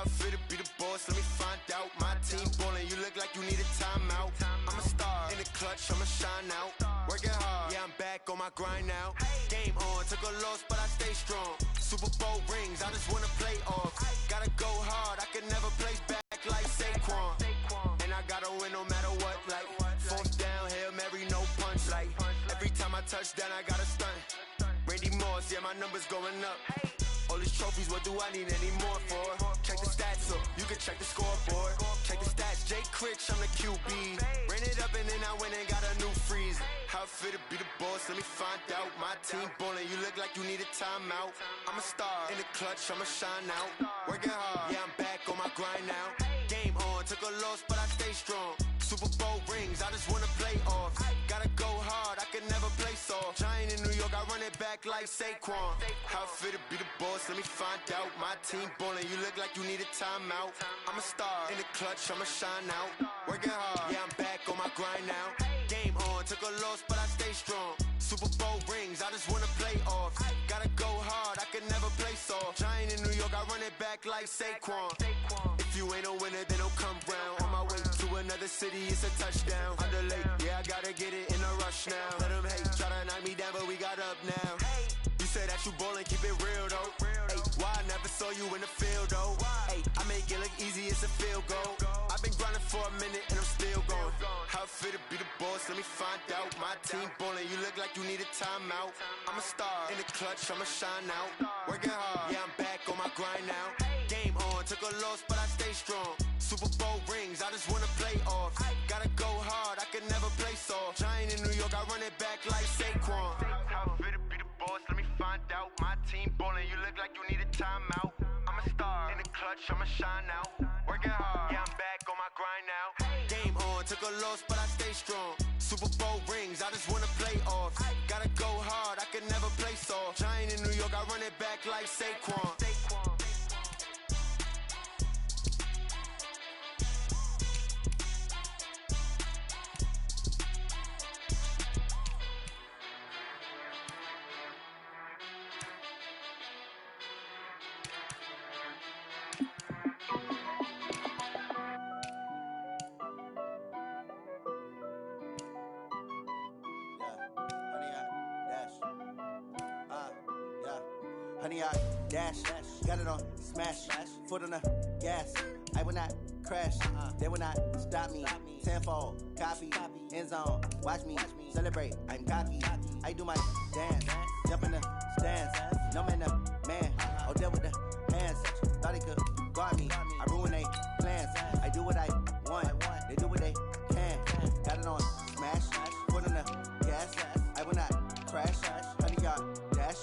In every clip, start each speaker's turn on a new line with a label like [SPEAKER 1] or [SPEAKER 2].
[SPEAKER 1] How it feel to be the boss? Let me find out. My team ballin', you look like you need a timeout. I'm a star in the clutch, I'ma shine out. Working hard, yeah, I'm back on my grind now. Game on, took a loss, but I stay strong. Super Bowl rings, I just wanna play off. Gotta go hard, I can never play back like Saquon. And I gotta win no matter what, like fourth down, Hail Mary, no punch. Like every time I touch down, I gotta stunt. Randy Moss, yeah, my numbers going up. All these trophies, what do I need any more for? Check the stats up, you can check the scoreboard. Check the stats, Jay Critch, I'm the QB. Ran it up and then I went and got a new freeze. How it feel to be the boss, let me find out. My team ballin', you look like you need a timeout. I'm a star in the clutch, I'ma shine out. Working hard, yeah, I'm back on my grind now. Game on, took a loss, but I stay strong. Super Bowl rings, I just wanna play off. Gotta go hard, I can never play soft. Giant in New York, I run it back like Saquon. How it feel to be the boss, let me find out. My team ballin', you look like you need a timeout. I'm a star in the clutch, I'ma shine out. Working hard, yeah, I'm back on my grind now. Game on, took a loss, but I stay strong. Super Bowl rings, I just wanna play off. Gotta go hard, I can never play soft. Giant in New York, I run it back like Saquon. If you ain't a winner, then don't come round. On my way to another city, it's a touchdown. Underlay, yeah, I gotta get it in a rush now. Let them hate, try to knock me down, but we got up now. You say that you ballin', keep it real though. Hey, why I never saw you in the field though? Hey, I make it look easy, it's a field goal. I've been grinding for a minute and I'm still going. How it feel to be the boss, let me find out. My team ballin', you look like you need a timeout. I'm a star in the clutch, I'ma shine out. Working hard, yeah, I'm back on my grind now. Game on, took a loss, but I stay strong. Super Bowl rings, I just wanna play off. Gotta go hard, I can never play soft. Giant in New York, I run it back like Saquon. How it feel to be the boss, let me find out. My team ballin', you look like you need a timeout. I'm a star in the clutch, I'ma shine out. Working hard, yeah, I'm back on my grind now. Game on, took a loss, but I stay strong. Super Bowl rings, I just wanna play off. Gotta go hard, I can never play soft. Giant in New York, I run it back like Saquon.
[SPEAKER 2] Honey, I dash, got it on smash, foot on the gas. I will not crash, they will not stop me. Tenfold, copy, end zone, watch me celebrate. I'm cocky, I do my dance, jump in the stands. No man, the man, oh there with the hands. Thought he could guard me, I ruin they plans. I do what I want, they do what they can. Got it on smash, foot on the gas. I will not crash, honey, y'all dash,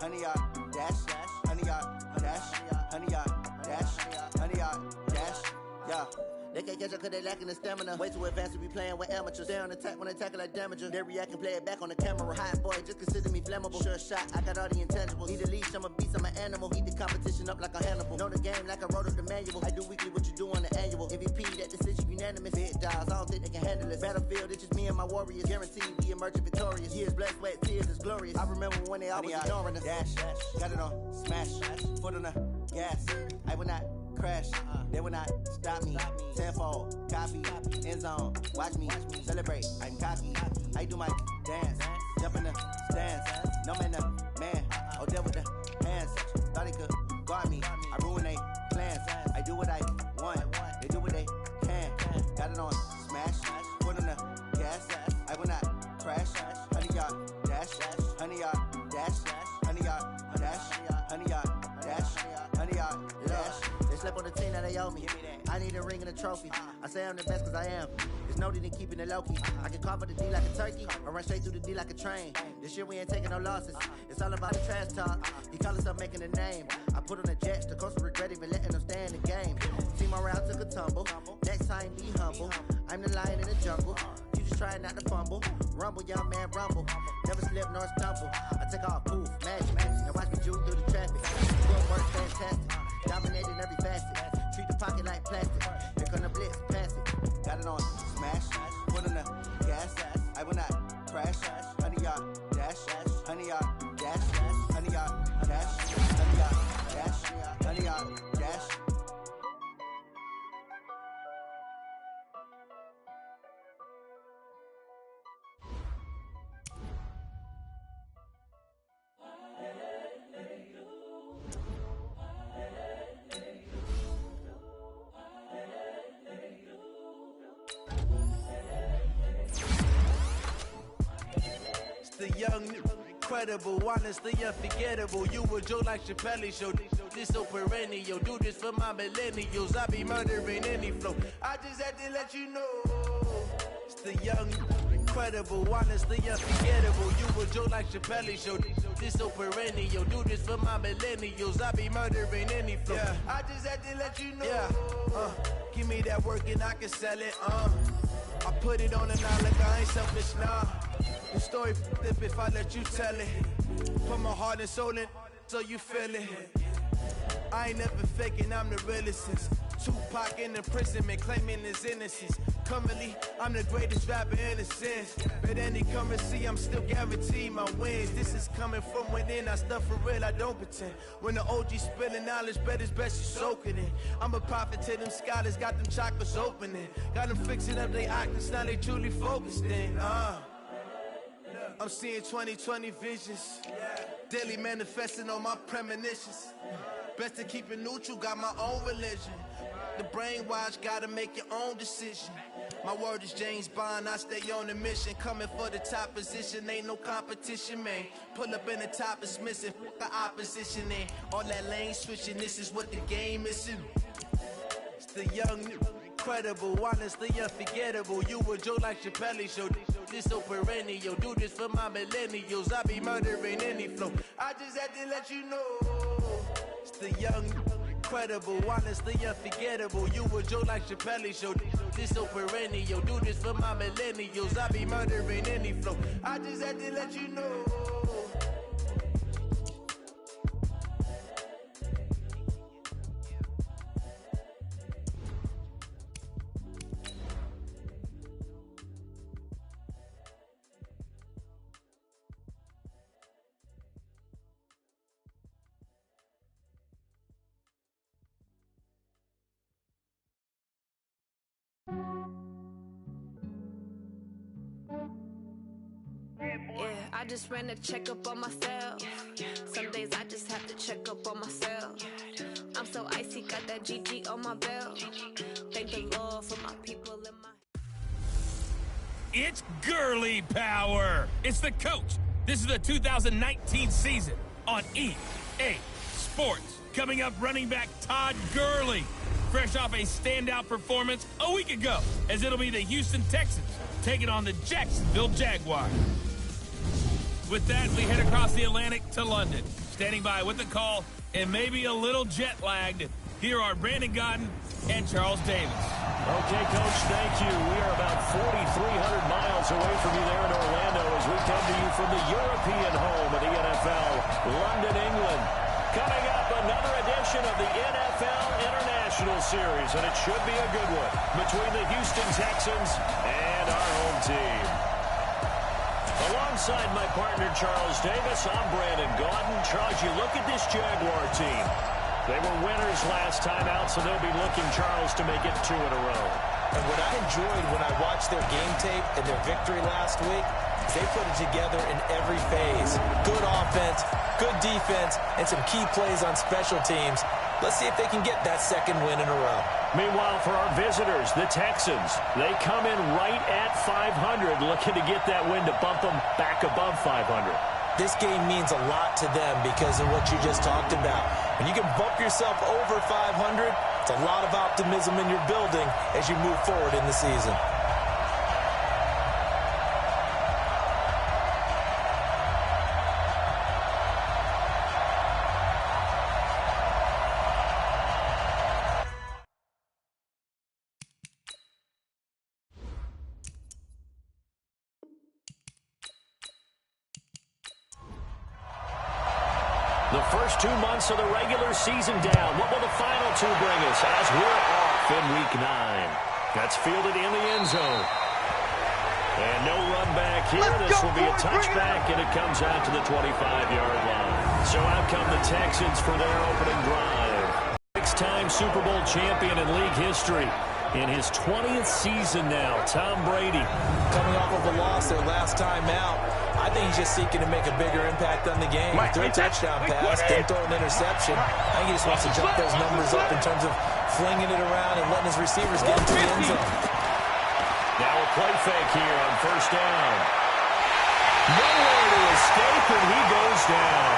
[SPEAKER 2] honey, y'all dash, honey, y'all dash, honey, y'all dash, honey, y'all dash, yeah. They can't catch up cause they lacking the stamina. Way too advanced to be playing with amateurs. Stay on attack when they tackle like damager. They react and play it back on the camera. Hot boy, just consider me flammable. Sure shot, I got all the intangibles. Need a leash, I'm a beast, I'm an animal. Eat the competition up like a Hannibal. Know the game like I wrote up the manual. I do weekly what you do on the annual. MVP, that decision unanimous. Big dials, I don't think they can handle it. Battlefield, it's just me and my warriors. Guaranteed we emerging victorious. Years, blood, sweat, tears, is glorious. I remember when they always ignoring us. Dash, got it on smash, foot on the gas. I will not crash, they will not stop me. Tenfold, copy, end zone, watch me celebrate. I'm cocky, I do my dance, jump in the stands. No man, the man, oh there with the hands. Thought he could guard me, I ruin they plans. I do what I want, they do what they can. Got it on smash, foot on the gas. I will not crash, honey, y'all dash, honey, y'all dash, honey, y'all dash, honey, y'all dash, honey, y'all dash. They slept on the team that they owe me. I need a ring and a trophy. I say I'm the best cause I am. There's no need in keeping it low-key. I can carve up the D like a turkey or run straight through the D like a train. This year we ain't taking no losses. It's all about the trash talk. He call himself making a name. I put on the Jets. The coach will regret even letting them stay in the game. Team morale took a tumble. Next time be humble. I'm the lion in the jungle. You just trying not to fumble. Rumble, young man, rumble. Never slip nor stumble. I take off, poof, magic. Now watch me jewel through the traffic. Footwork fantastic. Dominating every facet. Treat the pocket like plastic. Here come the blitz, pass it. Got it on smash, foot on the gas. I will not crash, honey, y'all dash, honey, y'all dash, honey, y'all dash, honey, y'all dash, honey, y'all dash. young, incredible, honestly unforgettable. You a Joe like Chappelle show. This so perennial. Do this for my millennials. I be murdering any flow. I just had to let you know. It's the young, incredible, honestly unforgettable. You a Joe like Chappelle show. This so perennial. Do this for my millennials. I be murdering any flow. Yeah. I just had to let you know. Yeah. Give me that work and I can sell it. I put it on and out like I ain't selfish, nah. The story flip if I let you tell it. Put my heart and soul in so you feel it. I ain't never faking, I'm the realest since Tupac in imprisonment, claiming his innocence. Currently, I'm the greatest rapper in a sense. But any currency, I'm still guaranteed my wins. This is coming from within, I stuff for real, I don't pretend. When the OG spilling knowledge, bet it's best you soak it in. I'm a prophet to them scholars, got them chakras opening. Got them fixing up they octaves, now they truly focused in. I'm seeing 2020 visions. Daily manifesting on my premonitions. Best to keep it neutral, got my own religion. The brainwash, gotta make your own decision. My word is James Bond, I stay on the mission. Coming for the top position, ain't no competition, man. Pull up in the top is missing, the opposition ain't. All that lane switching, this is what the game is in. It's the young, incredible, honestly unforgettable. You a Joe like Chappelle show. This so perennial. Do this for my millennials. I be murdering any flow. I just had to let you know. It's the young, incredible, honestly unforgettable. You a Joe like Chappelle show. This so perennial. Do this for my millennials. I be murdering any flow. I just had to let you know.
[SPEAKER 3] Yeah, I just ran a checkup on myself. Some days I just have to check up on myself. I'm so icy, got that GG on my belt. Thank the Lord for my people in my...
[SPEAKER 4] It's girly power. It's the coach. This is the 2019 season on EA Sports. Coming up, running back Todd Gurley, fresh off a standout performance a week ago, as it'll be the Houston Texans taking on the Jacksonville Jaguars. With that, we head across the Atlantic to London. Standing by with the call and maybe a little jet-lagged, here are Brandon Godden and Charles Davis.
[SPEAKER 5] Okay, Coach, thank you. We are about 4,300 miles away from you there in Orlando as we come to you from the European home of the NFL, London, England. Coming up, another edition of the NFL International Series, and it should be a good one between the Houston Texans and our home team. Alongside my partner, Charles Davis, I'm Brandon Gaudin. Charles, you look at this Jaguar team. They were winners last time out, so they'll be looking, Charles, to make it 2 in a row.
[SPEAKER 6] And what I enjoyed when I watched their game tape and their victory last week, they put it together in every phase. Good offense, good defense, and some key plays on special teams. Let's see if they can get that second win in a row.
[SPEAKER 5] Meanwhile, for our visitors, the Texans, they come in right at 500, looking to get that win to bump them back above 500.
[SPEAKER 6] This game means a lot to them because of what you just talked about. When you can bump yourself over 500, it's a lot of optimism in your building as you move forward in the season.
[SPEAKER 5] The first 2 months of the regular season down. What will the final 2 bring us as we're off in Week 9? That's fielded in the end zone. And no run back here. This will be a touchback, and it comes out to the 25-yard line. So out come the Texans for their opening drive. 6-time Super Bowl champion in league history. In his 20th season now, Tom Brady.
[SPEAKER 6] Coming off of a loss their last time out, I think he's just seeking to make a bigger impact on the game. Threw a touchdown pass, didn't throw an interception. I think he just wants to jump those numbers up in terms of flinging it around and letting his receivers get into the end zone.
[SPEAKER 5] Now a play fake here on first down. Nowhere to escape, and he goes down.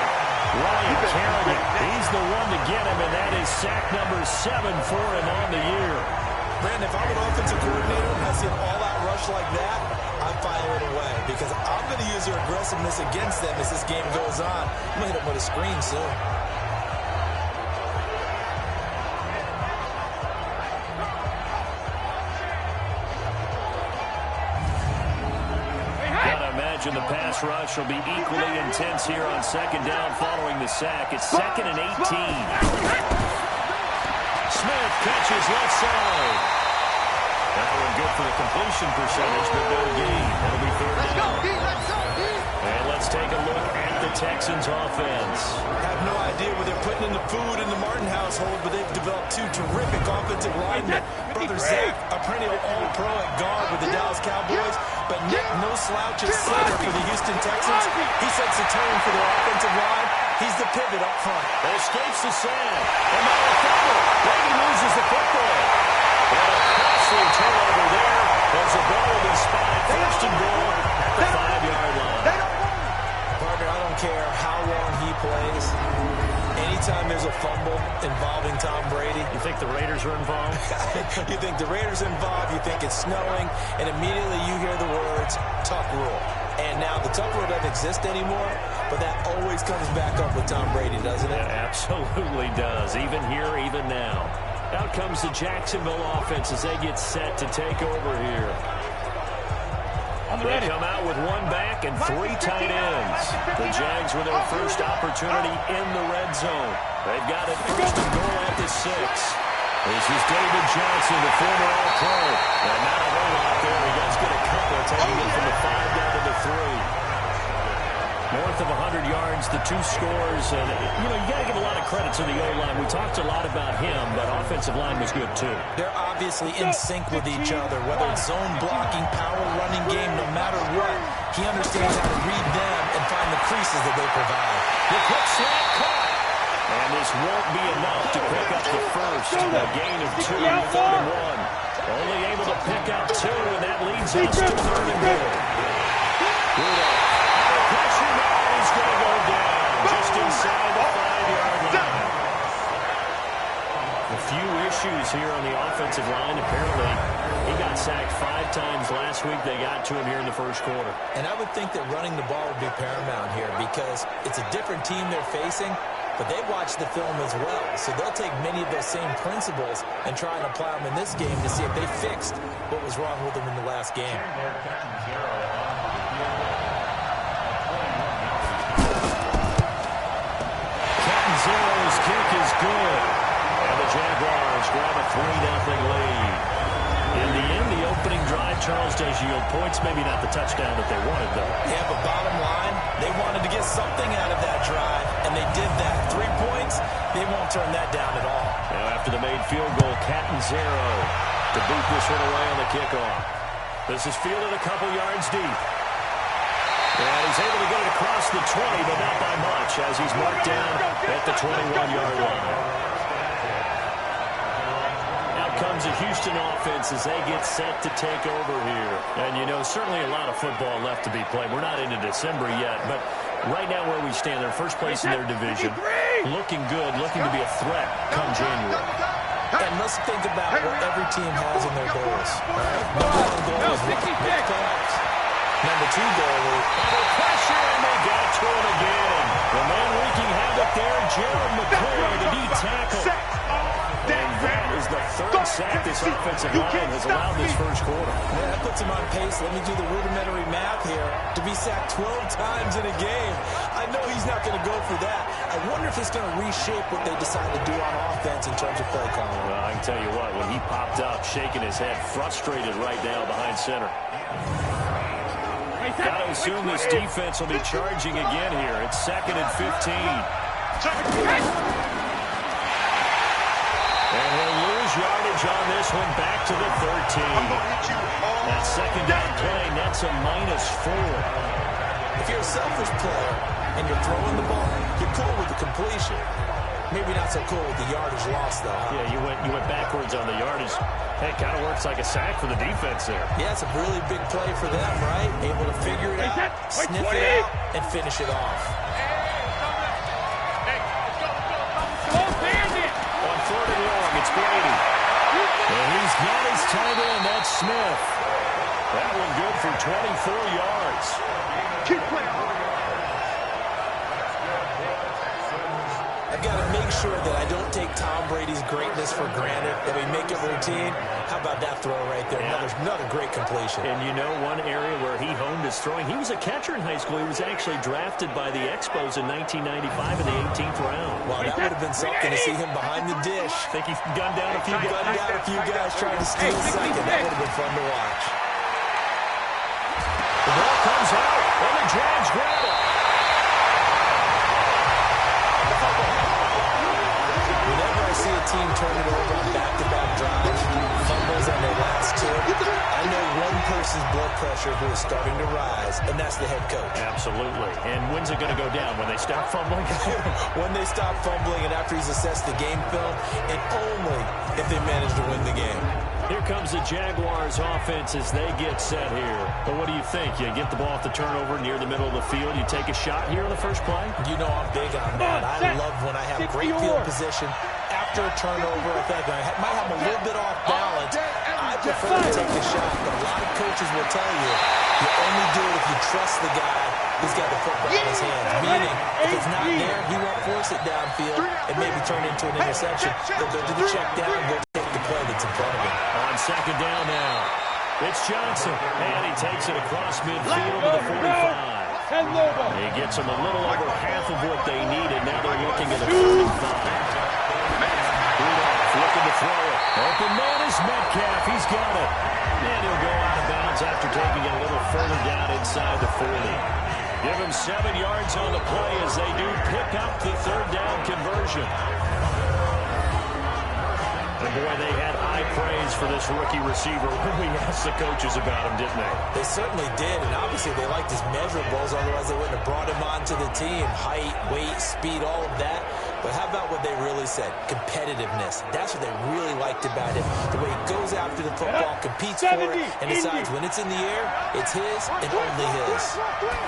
[SPEAKER 5] Ryan Kerrigan, he's the one to get him, and that is sack number 7 for him on the year.
[SPEAKER 6] Brandon, if I'm an offensive coordinator and I see an all-out rush like that, I'm firing away because I'm going to use their aggressiveness against them as this game goes on. I'm going to hit them with a screen soon.
[SPEAKER 5] The pass rush will be equally intense here on second down following the sack. It's 2nd and 18. Smith catches left side. That one good for the completion percentage, but no gain. That'll be 3rd down. And let's take a look at the Texans offense.
[SPEAKER 6] I have no idea where they're putting in the food in the Martin household, but they've developed 2 terrific offensive linemen. Brother Zach, a perennial all-pro at guard with the Dallas Cowboys, but Nick, no slouch at center for the Houston Texans. He sets the tone for their offensive line. He's the pivot up front.
[SPEAKER 5] Escapes the sand. And now a fumble. Brady loses the football. And a costly turnover there as the ball will be spotted. 1st and goal at the 5-yard line.
[SPEAKER 6] Partner, I don't care how long he plays. Anytime there's a fumble involving Tom Brady.
[SPEAKER 5] You think the Raiders are involved?
[SPEAKER 6] You think the Raiders are involved, you think it's snowing, and immediately you hear the words, Tuck rule. And now the Tuck rule doesn't exist anymore, but that always comes back up with Tom Brady, doesn't it?
[SPEAKER 5] It absolutely does, even here, even now. Out comes the Jacksonville offense as they get set to take over here. They come out with 1 back and 3 tight ends. The Jags with their first opportunity in the red zone. They've got it 1st and goal at the 6. This is David Johnson, the former All-Pro. And not a whole lot there. He does get a couple, taking it from the 5 down to the 3. North of 100 yards, the 2 scores. And, you got to give a lot of credit to the O-line. We talked a lot about him, but offensive line was good, too.
[SPEAKER 6] They're obviously in sync with each other, whether it's zone blocking, power running game, no matter what. He understands how to read them and find the creases that they provide.
[SPEAKER 5] The quick snap caught. And this won't be enough to pick up the first. A gain of 2, 3rd and 1. Only able to pick up 2, and that leads us to 3rd and goal. Pressure now is going to go down just inside the 5-yard line. A few issues here on the offensive line. Apparently, he got sacked 5 times last week. They got to him here in the first quarter.
[SPEAKER 6] And I would think that running the ball would be paramount here because it's a different team they're facing, but they watch the film as well. So they'll take many of those same principles and try and apply them in this game to see if they fixed what was wrong with them in the last game.
[SPEAKER 5] Zero's kick is good. And the Jaguars grab a 3-0 lead. In the end, the opening drive, Charles does yield points. Maybe not the touchdown that they wanted, though.
[SPEAKER 6] Yeah, but bottom line, they wanted to get something out of that drive, and they did that. 3 points, they won't turn that down at all.
[SPEAKER 5] Now after the made field goal, Catanzaro to boot this one away on the kickoff. This is fielded a couple yards deep. And he's able to get it across the 20, but not by much, as he's marked down at the 21-yard line. Out comes the Houston offense as they get set to take over here. And, certainly a lot of football left to be played. We're not into December yet, but right now where we stand, they're first place in their division. Looking good, looking to be a threat come January.
[SPEAKER 6] And let's think about what every team has in their goals. Right? Number 1 goal is make playoffs. Number 2 goal is
[SPEAKER 5] under pressure, and they got to him again. The man wreaking havoc there, Jared McCoy, the D tackle. And that is the 3rd sack this offensive line has allowed this first quarter.
[SPEAKER 6] Yeah, that puts him on pace. Let me do the rudimentary math here. To be sacked 12 times in a game. I know he's not going to go for that. I wonder if it's going to reshape what they decide to do on offense in terms of play calling.
[SPEAKER 5] Well, I can tell you what, when he popped up, shaking his head, frustrated right now behind center. Got to assume this defense will be charging again here. It's 2nd and 15. And he'll lose yardage on this one back to the 13. That second down play, that's a -4.
[SPEAKER 6] If you're a selfish player and you're throwing the ball, you're cool with the completion. Maybe not so cool with the yardage loss, though.
[SPEAKER 5] Yeah, you went backwards on the yardage. Hey, it kind of works like a sack for the defense there.
[SPEAKER 6] Yeah, it's a really big play for them, right? Able to figure it out, sniff it out, and finish it off.
[SPEAKER 5] On 4th and long, it's Brady. And he's got his tight end. That's Smith. That one good for 24 yards.
[SPEAKER 7] Keep playing.
[SPEAKER 6] I've got to make sure that I don't take Tom Brady's greatness for granted, that we make it routine. How about that throw right there?
[SPEAKER 5] Yeah.
[SPEAKER 6] Another great completion.
[SPEAKER 5] And you know one area where he honed his throwing, he was a catcher in high school. He was actually drafted by the Expos in 1995 in the 18th round.
[SPEAKER 6] Wow, that would have been something to see him behind the dish.
[SPEAKER 5] I think he gunned down a few
[SPEAKER 6] guys trying to steal a second. That would have been fun to watch.
[SPEAKER 5] The ball comes out, and the Jags grab it.
[SPEAKER 6] Whenever I see a team turn it over on back-to-back drives, fumbles on their last two, I know one person's blood pressure who is starting to rise, and that's the head coach.
[SPEAKER 5] Absolutely. And when's it going to go down? When they stop fumbling?
[SPEAKER 6] When they stop fumbling and after he's assessed the game film, and only if they manage to win the game.
[SPEAKER 5] Here comes the Jaguars offense as they get set here. But what do you think? You get the ball off the turnover near the middle of the field. You take a shot here on the first play?
[SPEAKER 6] You know I'm big on that. I love when I have great field position. After a turnover, I think I might have a little bit off balance. I prefer to take the shot, but a lot of coaches will tell you only do it if you trust the guy who's got the football in his hands. Meaning, if it's not there, he won't force it downfield and maybe turn it into an interception. He'll go to the check down and go take the play that's in front of him.
[SPEAKER 5] On second down now, it's Johnson, and he takes it across midfield to the 45. He gets them a little over half of what they needed. Now they're looking at the 45. Rudolph looking to throw it. Open man is Metcalf. He's got it. And he'll go out of bounds after taking it a little further down inside the 40. Give him 7 yards on the play as they do pick up the third down conversion. And boy, they had high praise for this rookie receiver when we asked the coaches about him, didn't they?
[SPEAKER 6] They certainly did, and obviously they liked his measurables, otherwise they wouldn't have brought him onto the team. Height, weight, speed, all of that. But how about what they really said? Competitiveness. That's what they really liked about him. The way he goes after the football, competes for it, and decides when it's in the air, it's his and only his.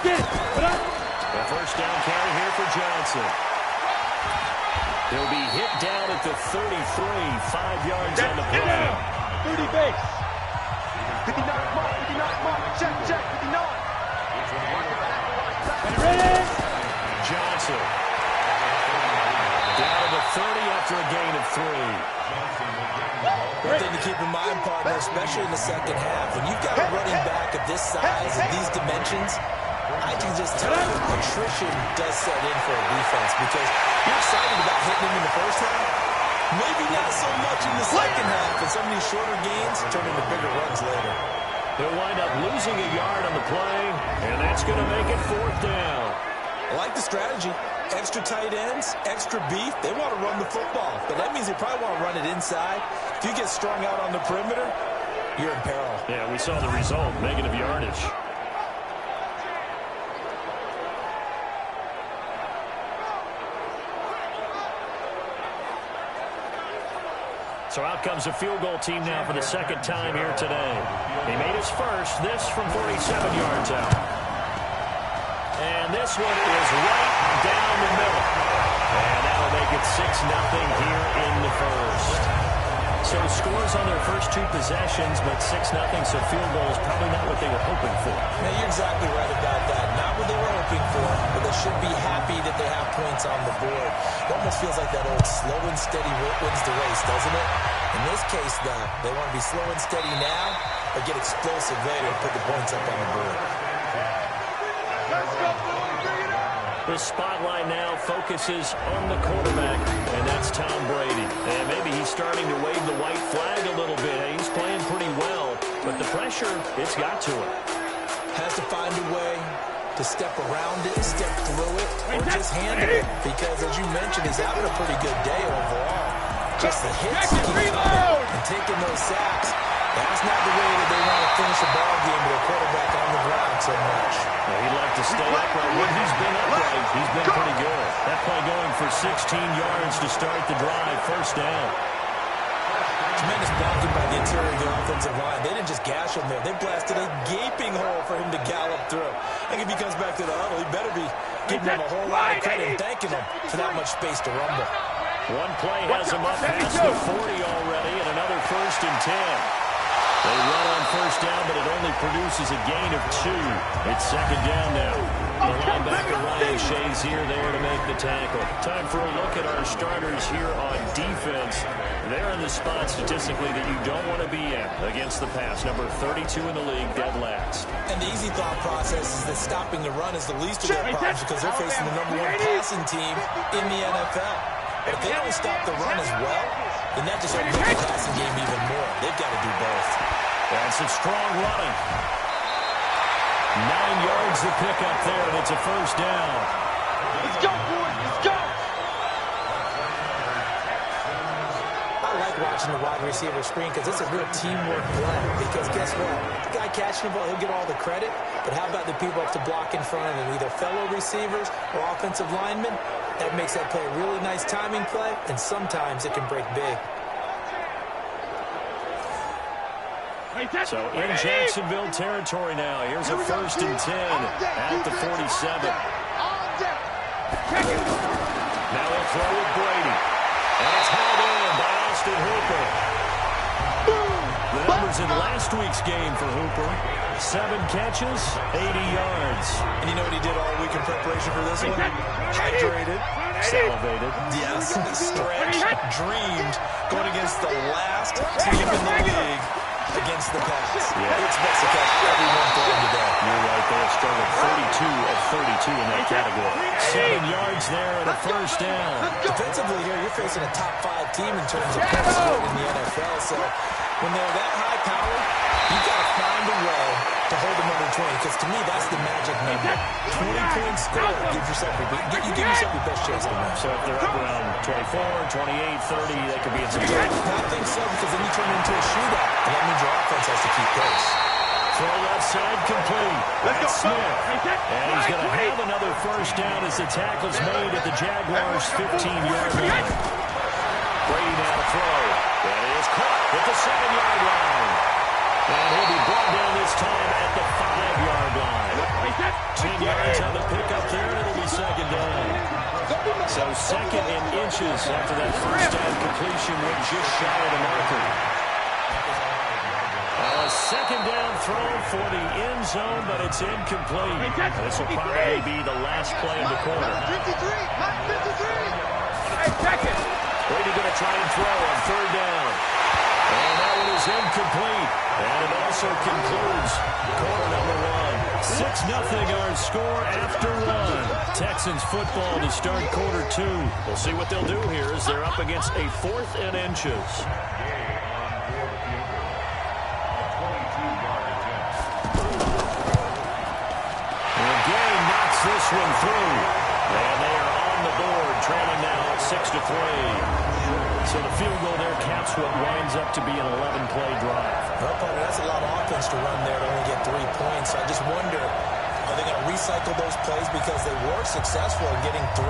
[SPEAKER 5] The first down carry here for Johnson. He'll be hit down at the 33, 5 yards on the play.
[SPEAKER 7] 30 base. 59 mark, check, 59. Ready?
[SPEAKER 5] Johnson. Down to the 30 after a gain of 3.
[SPEAKER 6] One thing to keep in mind, partner, especially in the second half, when you've got a running back of this size and these dimensions, I can just tell you attrition does set in for a defense because you're excited about hitting him in the first half. Maybe not so much in the second half, and some of these shorter gains turn into bigger runs later.
[SPEAKER 5] They'll wind up losing a yard on the play, and that's going to make it 4th down.
[SPEAKER 6] I like the strategy. Extra tight ends, extra beef. They want to run the football, but that means they probably want to run it inside. If you get strung out on the perimeter, you're in peril.
[SPEAKER 5] Yeah, we saw the result, negative yardage. So out comes the field goal team now for the second time here today. He made his first, this from 47 yards out. And this one is right down the middle. And that'll make it 6-0 here in the first. So scores on their first 2 possessions, but 6-0, so field goal is probably not what they were hoping for.
[SPEAKER 6] Now, you're exactly right about that. Not what they were hoping for, but they should be happy that they have points on the board. It almost feels like that old slow and steady wins the race, doesn't it? In this case, though, they want to be slow and steady now or get explosive later and put the points up on the board.
[SPEAKER 5] The spotlight now focuses on the quarterback, and that's Tom Brady. And maybe he's starting to wave the white flag a little bit. He's playing pretty well, but the pressure, it's got to him.
[SPEAKER 6] Has to find a way to step around it, step through it, or just handle it. Because, as you mentioned, he's having a pretty good day overall. Just the hits keep coming and taking those sacks. That's not the way that they want to finish a ball game with a quarterback on the ground so much.
[SPEAKER 5] Well, he'd like to stay upright. When he's been upright, he's been pretty good. That play going for 16 yards to start the drive. First down.
[SPEAKER 6] Tremendous blocking by the interior of the offensive line. They didn't just gash him there. They blasted a gaping hole for him to gallop through. I think if he comes back to the huddle, he better be giving him a whole lot of credit and thanking him for that much space to rumble.
[SPEAKER 5] One play has him up past the 40 already, and another 1st and 10. They run on first down, but it only produces a gain of 2. It's 2nd down now. The linebacker Ryan Shazier there to make the tackle. Time for a look at our starters here on defense. They're in the spot statistically that you don't want to be in against the pass. Number 32 in the league, dead last.
[SPEAKER 6] And the easy thought process is that stopping the run is the least of their problems because they're facing the #1 passing team in the NFL. But if they don't stop the run as well, then that just opens up the passing game even more. They've got to do both.
[SPEAKER 5] And some strong running. 9 yards to pick up there, and it's a 1st down.
[SPEAKER 7] Let's go, boys. Let's go.
[SPEAKER 6] I like watching the wide receiver screen because it's a real teamwork play. Because guess what? The guy catching the ball, he'll get all the credit. But how about the people up to block in front of him, either fellow receivers or offensive linemen? That makes that play a really nice timing play, and sometimes it can break big.
[SPEAKER 5] So in Jacksonville territory now. Here's a 1st and 10 at the 47. Now he'll throw with Brady. And it's held in by Austin Hooper. The numbers in last week's game for Hooper. 7 catches, 80 yards.
[SPEAKER 6] And you know what he did all week in preparation for this one? Hydrated.
[SPEAKER 5] Salivated.
[SPEAKER 6] Yes, stretched, dreamed, going against the last team in the league against the pass.
[SPEAKER 5] Yeah.
[SPEAKER 6] He expects to catch everyone throwing today.
[SPEAKER 5] You're right there. Struggled 32 of 32 in that category. 7 yards there and a 1st down.
[SPEAKER 6] Defensively here, you're facing a top 5 team in terms of points scored in the NFL. So when they're that high power, you've got to find a way to hold them under 20. Because to me, that's the magic number. 20 points scored. Give yourself your best chance to win.
[SPEAKER 5] So if they're up around 24, 28, 30, they could be in some trouble.
[SPEAKER 6] I think so, because then you turn it into a shootout. And that means your offense has to keep pace.
[SPEAKER 5] Throw left side complete. That's Smith. And he's going to have another 1st down as the tackle's made at the Jaguars' 15-yard line. Brady now to throw. That is caught at the 7-yard line. And he'll be brought down this time at the 5-yard line. 10 yards on the pickup there, and it'll be 2nd down. So 2nd and inches after that 1st down completion went just shy of the marker. A 2nd down throw for the end zone, but it's incomplete. This will probably be the last play of the quarter. Brady going to try and throw on 3rd down. And that one is incomplete. And it also concludes quarter number 1. 6-0 our score after 1. Texans football to start quarter 2. We'll see what they'll do here as they're up against a 4th and inches. This one through, and they are on the board, trailing now 6-3. So the field goal there caps what winds up to be an 11-play drive.
[SPEAKER 6] Well, partner, that's a lot of offense to run there to only get 3 points. I just wonder, are they going to recycle those plays because they were successful in getting 3?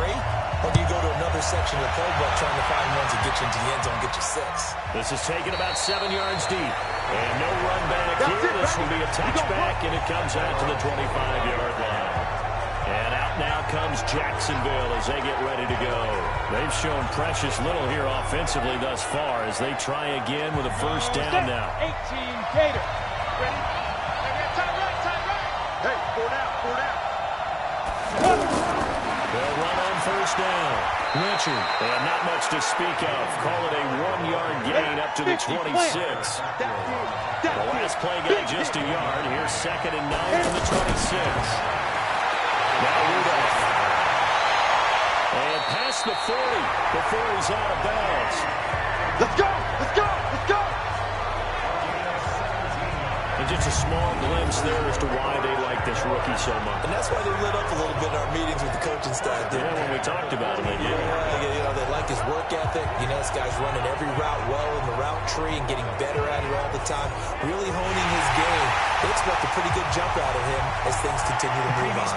[SPEAKER 6] Or do you go to another section of the playbook trying to find ones that get you into the end zone and get you 6?
[SPEAKER 5] This is taken about 7 yards deep. And no run back here. This will be a touchback, and it comes out to the 25-yard line. And out now comes Jacksonville as they get ready to go. They've shown precious little here offensively thus far as they try again with a 1st down now.
[SPEAKER 7] 18 Gator. Ready? Time right. Hey, 4 down.
[SPEAKER 5] They'll run on 1st down. Richard, and not much to speak of. Call it a 1-yard gain up to the 26. The last play got just a yard. Here's 2nd and 9 from the 26. Now Rudolph. And past the 40 before he's out of bounds.
[SPEAKER 7] Let's go! Let's go! Let's go!
[SPEAKER 5] And just a small glimpse there as to why they like this rookie so much.
[SPEAKER 6] And that's why they lit up a little bit in our meetings with the coaching staff.
[SPEAKER 5] Yeah, when we talked about him, they did.
[SPEAKER 6] Yeah, they like his work ethic. This guy's running every route well in the route tree and getting better at it all the time, really honing his game. They expect a pretty good jump out of him as things continue to move on.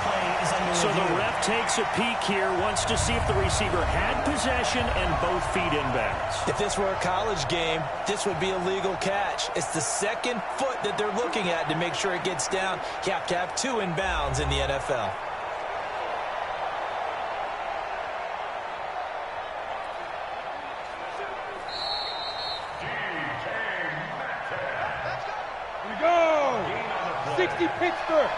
[SPEAKER 5] So the ref takes a peek here, wants to see if the receiver had possession and both feet inbounds.
[SPEAKER 6] If this were a college game, this would be a legal catch. It's the second foot that they're looking at to make sure it gets down. You have to have 2 inbounds in the NFL.
[SPEAKER 7] Here we go! 60 Pittsburgh!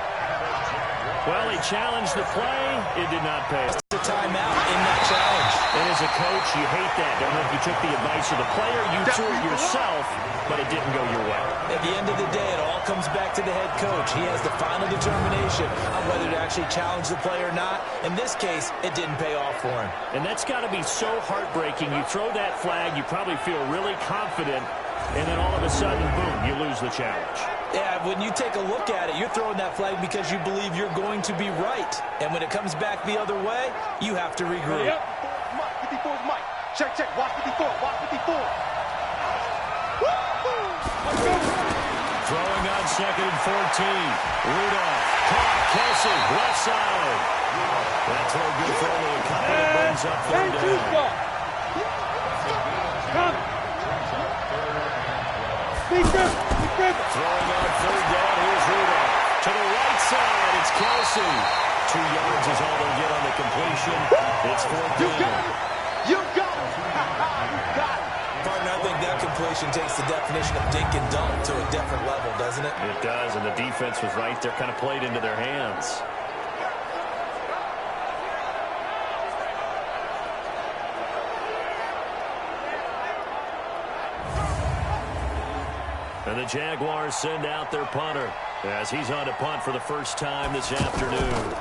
[SPEAKER 5] Well, he challenged the play. It did not pay.
[SPEAKER 6] It's a timeout in that challenge.
[SPEAKER 5] And as a coach, you hate that. Don't know if you took the advice of the player, you threw it yourself, but it didn't go your way.
[SPEAKER 6] At the end of the day, it all comes back to the head coach. He has the final determination on whether to actually challenge the play or not. In this case, it didn't pay off for him.
[SPEAKER 5] And that's got to be so heartbreaking. You throw that flag, you probably feel really confident, and then all of a sudden, boom, you lose the challenge.
[SPEAKER 6] Yeah, when you take a look at it, you're throwing that flag because you believe you're going to be right. And when it comes back the other way, you have to regroup.
[SPEAKER 7] Yep. 54's Mike. Check. Watch 54. Watch 54.
[SPEAKER 5] Throwing on 2nd and 14. Rudolph. Caught. Kelsey. Left side. That throw good for only a couple. It brings up 3rd down.
[SPEAKER 7] Come. Speaker.
[SPEAKER 5] Throwing on 3rd down. Here's Rudolph. To the right side. It's Kelsey. 2 yards is all they'll get on the completion. It's 4th down.
[SPEAKER 7] You got it. You got it.
[SPEAKER 6] Partner, I think that completion takes the definition of dink and dunk to a different level, doesn't it?
[SPEAKER 5] It does, and the defense was right there, kind of played into their hands. And the Jaguars send out their punter as he's on to punt for the first time this afternoon.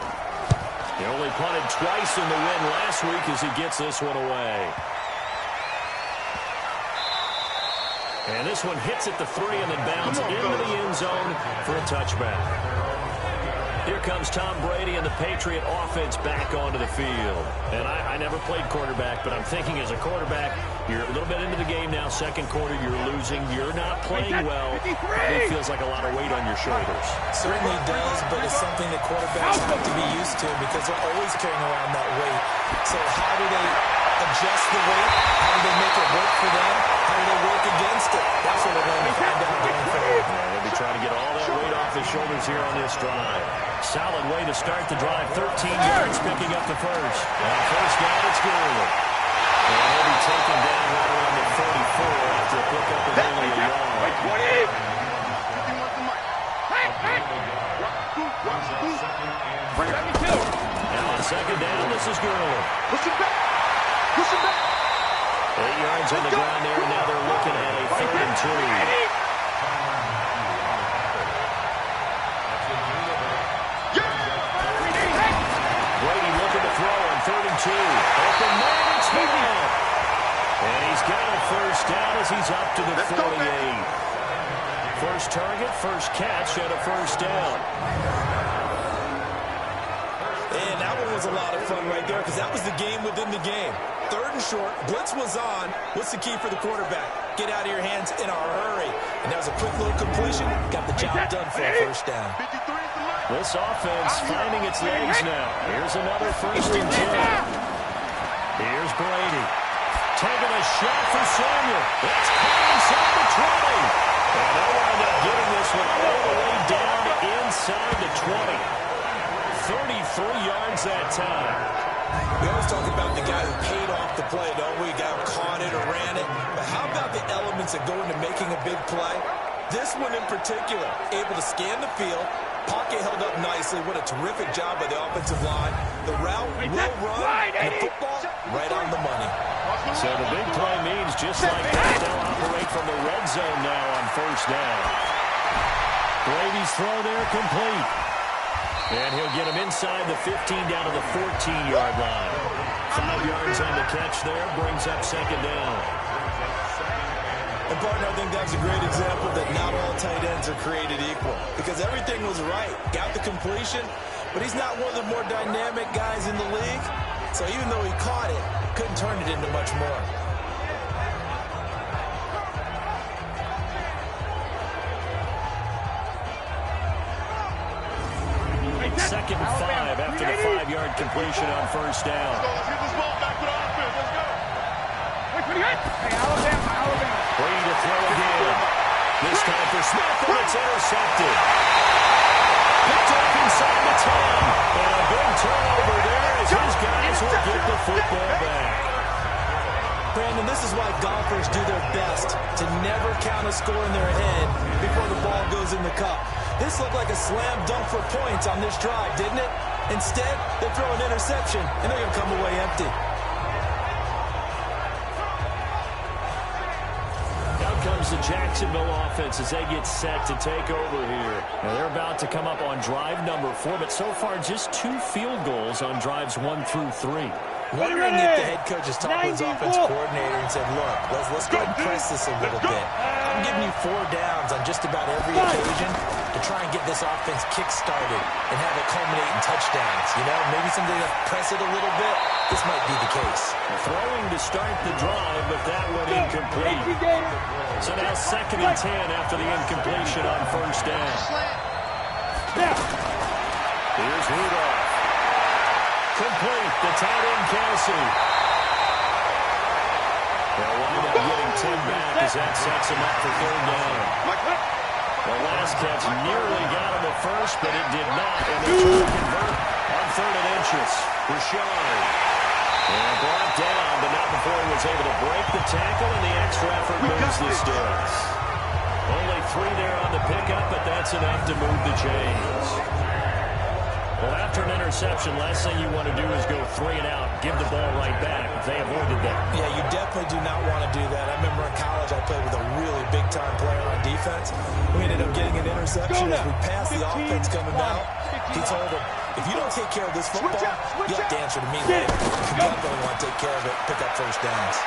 [SPEAKER 5] He only punted twice in the win last week as he gets this one away. And this one hits at the 3 and then bounds into the end zone for a touchback. Here comes Tom Brady and the Patriot offense back onto the field. And I never played quarterback, but I'm thinking as a quarterback, you're a little bit into the game now. 2nd quarter, you're losing. You're not playing well. It feels like a lot of weight on your shoulders.
[SPEAKER 6] Certainly does, but it's something that quarterbacks have to be used to because they're always carrying around that weight. So how do they adjust the weight? How do they make it work for them? How do they work against it? That's what we're going to find out going forward.
[SPEAKER 5] They'll be trying to get all that weight off his shoulders here on this drive. Solid way to start the drive. 13 yards, picking up the first. On 1st down, it's Gurley. And he'll be taken down right around the 44 after a pickup of only a yard.
[SPEAKER 7] 20.
[SPEAKER 5] Now on 2nd down, this is Gurley.
[SPEAKER 7] Push it back.
[SPEAKER 5] 8 yards on the ground there, and now they're looking at a 3rd and 2. Brady looking to throw on 3rd and 2. Open man, it's Hill. And he's got a 1st down as he's up to the 48. First target, first catch, and a 1st down.
[SPEAKER 6] And that one was a lot of fun right there because that was the game within the game. 3rd and short, blitz was on. What's the key for the quarterback? Get out of your hands in a hurry. And that was a quick little completion. Got the job done for a 1st down.
[SPEAKER 5] This offense finding its legs now. Here's another 1st and 10. Here's Brady. Taking a shot for Samuel. It's caught inside the 20. And they'll wind up getting this one all the way down inside the 20. 33 yards that time.
[SPEAKER 6] We always talk about the guy who paid off the play, don't we? The guy who caught it or ran it. But how about the elements that go into making a big play? This one in particular, able to scan the field. Pocket held up nicely. What a terrific job by the offensive line. The route will run, and the football right on the money.
[SPEAKER 5] So the big play means just like that, they'll operate from the red zone now on 1st down. Brady's throw there complete. And he'll get him inside the 15 down to the 14-yard line. 5 yards on the catch there, brings up 2nd down.
[SPEAKER 6] And, partner, I think that's a great example that not all tight ends are created equal because everything was right. Got the completion, but he's not one of the more dynamic guys in the league. So even though he caught it, couldn't turn it into much more.
[SPEAKER 5] Second and 5 after the 5-yard completion on first down.
[SPEAKER 7] Let's get this ball back to the offense. Let's go.
[SPEAKER 8] Hey, Alabama.
[SPEAKER 5] Brady to throw again. This time for Smith, and it's intercepted. Picked up inside the 10. And a big turnover there as his guys will get the football back.
[SPEAKER 6] Brandon, this is why golfers do their best to never count a score in their head before the ball goes in the cup. This looked like a slam dunk for points on this drive, didn't it? Instead, they throw an interception, and they're going to come away empty.
[SPEAKER 5] Out comes the Jacksonville offense as they get set to take over here. Now they're about to come up on drive number 4, but so far just 2 field goals on drives 1 through 3.
[SPEAKER 6] Wondering if the head coach has talked to his offense coordinator and said, look, let's go and press this a little bit. I'm giving you 4 downs on just about every occasion to try and get this offense kick-started and have it culminate in touchdowns. You know, maybe something to press it a little bit. This might be the case.
[SPEAKER 5] Throwing to start the drive, but that one incomplete. So now 2nd and 10 after the incompletion on first down. Here's Rudolph. Complete, the tight end Kelsey. They'll wind up getting 10 back as that sets him up for 3rd down. The last catch nearly got him at first, but it did not. And they try to convert on 3rd and inches. Rashard. And brought down, but not before he was able to break the tackle, and the extra effort moves the sticks. Only 3 there on the pickup, but that's enough to move the chains. Well, after an interception, last thing you want to do is go 3 and out, give the ball right back. They avoided that.
[SPEAKER 6] Yeah, you definitely do not want to do that. I remember in college I played with a really big-time player on defense. We ended up getting an interception as we passed the offense coming out. He told him, if you don't take care of this football, you have to answer to me later. You definitely want to take care of it, pick up first downs.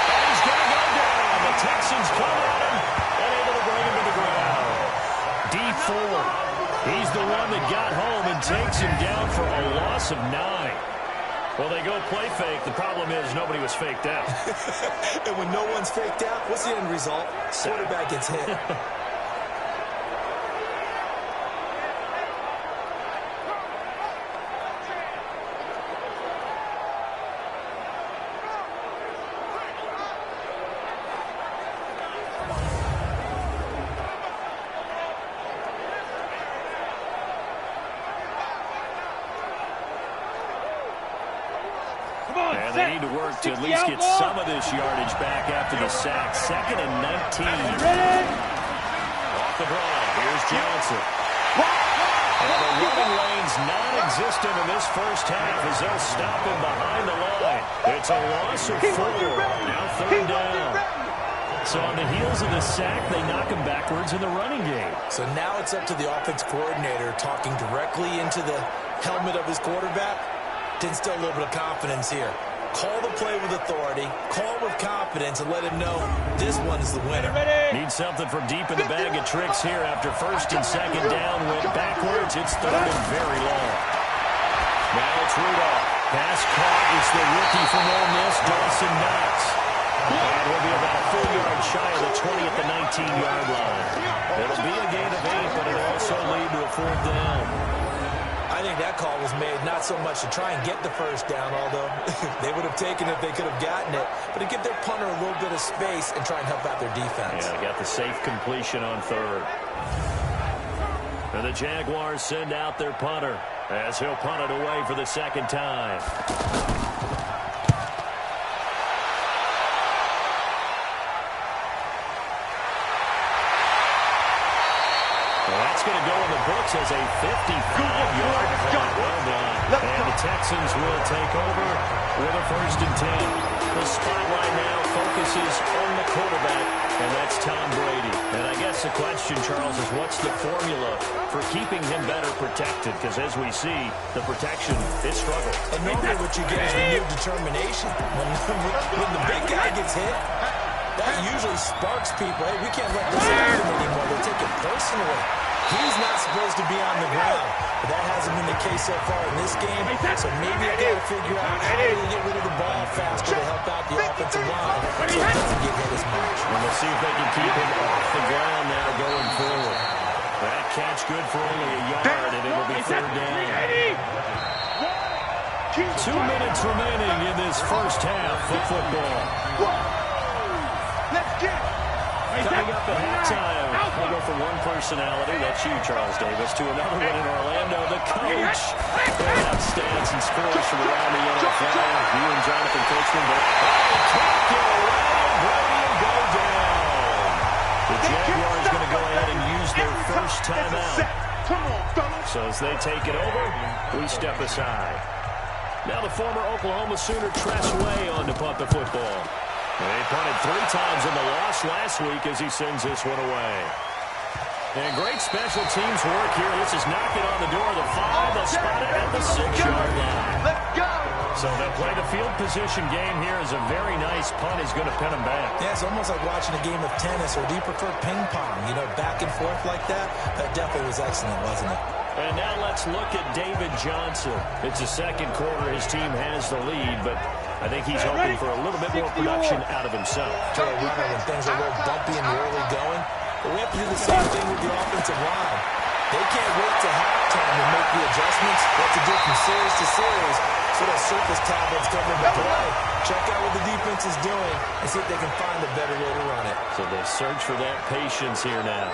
[SPEAKER 5] And he's going to go down. The Texans come at him and able to bring him to the ground. D4. He's the one that got home and takes him down for a loss of 9. Well, they go play fake. The problem is nobody was faked out.
[SPEAKER 6] And when no one's faked out, what's the end result? Quarterback gets hit.
[SPEAKER 5] And they need to work to at least get some of this yardage back after the sack. 2nd and 19. Off the draw. Here's Johnson. And the running lane's non-existent in this first half as they'll stop him behind the line. It's a loss of 4. Now 3rd down. So on the heels of the sack, they knock him backwards in the running game.
[SPEAKER 6] So now it's up to the offense coordinator talking directly into the helmet of his quarterback to instill a little bit of confidence here. Call the play with authority, call with confidence, and let him know this one is the winner.
[SPEAKER 5] Need something from deep in the bag of tricks here after 1st and 2nd down. Went backwards. It's 3rd and very long. Now it's Rudolph. Pass caught. It's the rookie from Ole Miss, Dawson Knox. And we'll be about a full yard shy of the 20 at the 19-yard line. It'll be a gain of 8, but it'll also lead to a 4th down.
[SPEAKER 6] I think that call was made not so much to try and get the first down, although they would have taken it if they could have gotten it, but to give their punter a little bit of space and try and help out their defense.
[SPEAKER 5] Yeah, they got the safe completion on 3rd. And the Jaguars send out their punter as he'll punt it away for the 2nd time. That's going to go in the books as a 55-yard punt. Well done. And the Texans will take over with a 1st and 10. The spotlight now focuses on the quarterback, and that's Tom Brady. And I guess the question, Charles, is what's the formula for keeping him better protected? Because as we see, the protection is struggled.
[SPEAKER 6] And normally what you get is renewed determination. When the big guy gets hit, that usually sparks people. Hey, we can't let this happen anymore. They take it personally. He's not supposed to be on the ground. But that hasn't been the case so far in this game. So maybe I got to figure out how to get rid of the ball faster to help out the offensive line so it doesn't get hit as much.
[SPEAKER 5] And we'll see if they can keep him off the ground now going forward. That catch good for only a yard, and it will be third down. 2 minutes remaining in this first half of football.
[SPEAKER 8] Let's get it.
[SPEAKER 5] Coming up at halftime, we'll go from one personality, that's you, Charles Davis, to another one in Orlando, the coach. Putting out stats and scores from around the NFL. You and Jonathan Coachman, but can't get away, and Brady will go down. The Jaguars going to go ahead and use their first timeout. So as they take it over, we step aside. Now the former Oklahoma Sooner Tress Way on to punt the football. They punted 3 times in the loss last week as he sends this one away. And great special teams work here. This is knocking on the door of the 5. They'll spot it at the 6-yard line.
[SPEAKER 8] Let's go.
[SPEAKER 5] So they'll play the field position game here as a very nice punt is going to pin them back.
[SPEAKER 6] Yeah, it's almost like watching a game of tennis, or do you prefer ping pong? You know, back and forth like that? That definitely was excellent, wasn't it?
[SPEAKER 5] And now let's look at David Johnson. It's the second quarter. His team has the lead, but I think he's hoping for a little bit more production out of himself.
[SPEAKER 6] To a runner when things are a little bumpy in the early going. But we have to do the same thing with the offensive line. They can't wait to halftime to make the adjustments. They have to do from series to series. So that surface tablet's coming to play. Check out what the defense is doing and see if they can find a better way to run it.
[SPEAKER 5] So they'll search for that patience here now.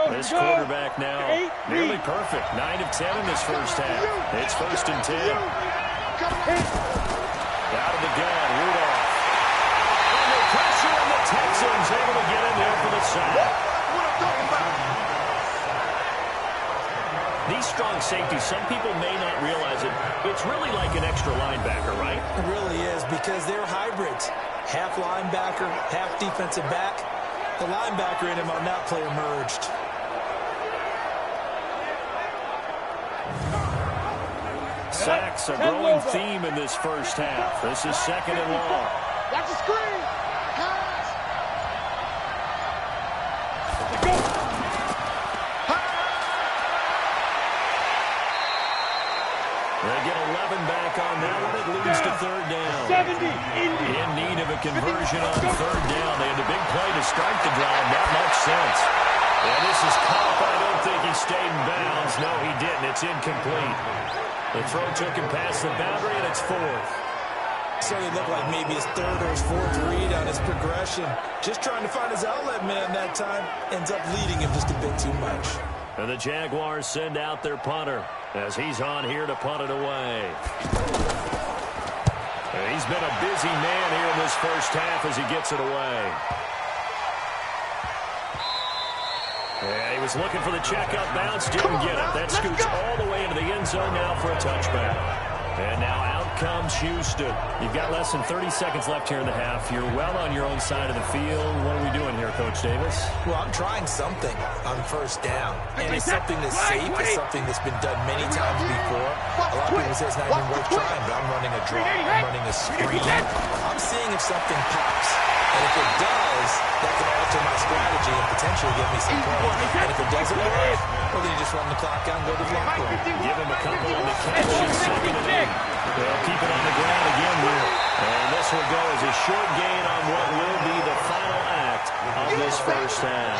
[SPEAKER 5] This quarterback now nearly perfect. 9 of 10 in this first half. It's first and 10. Out of the gun, Rudolph. Under pressure, and the Texans able to get in there for the sack. These strong safeties, some people may not realize it. It's really like an extra linebacker, right?
[SPEAKER 6] It really is, because they're hybrids. Half linebacker, half defensive back. The linebacker in him on that play emerged.
[SPEAKER 5] Sacks a growing theme in this first half. This is second and long.
[SPEAKER 8] Watch the screen. Pass.
[SPEAKER 5] They get 11 back on that one. It leads to third down.
[SPEAKER 8] 70.
[SPEAKER 5] In need of a conversion on third down. They had a big play to start the drive. Not much sense. And this is Cobb. I don't think he stayed in bounds. No, he didn't. It's incomplete. The throw took him past the boundary, and it's fourth.
[SPEAKER 6] Certainly looked like maybe his third or his fourth read on his progression. Just trying to find his outlet man that time. Ends up leading him just a bit too much.
[SPEAKER 5] And the Jaguars send out their punter as he's on here to punt it away. And he's been a busy man here in this first half as he gets it away. And he was looking for the check-up bounce, didn't get it. That scoots all the way into the end zone now for a touchback. And now out comes Houston. You've got less than 30 seconds left here in the half. You're well on your own side of the field. What are we doing here, Coach Davis?
[SPEAKER 6] Well, I'm trying something on first down. And it's something that's safe. It's something that's been done many times before. A lot of people say it's not even worth trying, but I'm running a draw. I'm running a screen. I'm seeing if something pops. And if it does, that can alter my strategy and potentially give me some points. And if it doesn't work, well, then you just run the clock out and go to the locker room.
[SPEAKER 5] Give him a couple on the catch in second and 8. They'll keep it on the ground again here. And this will go as a short gain on what will be the final act of this first half.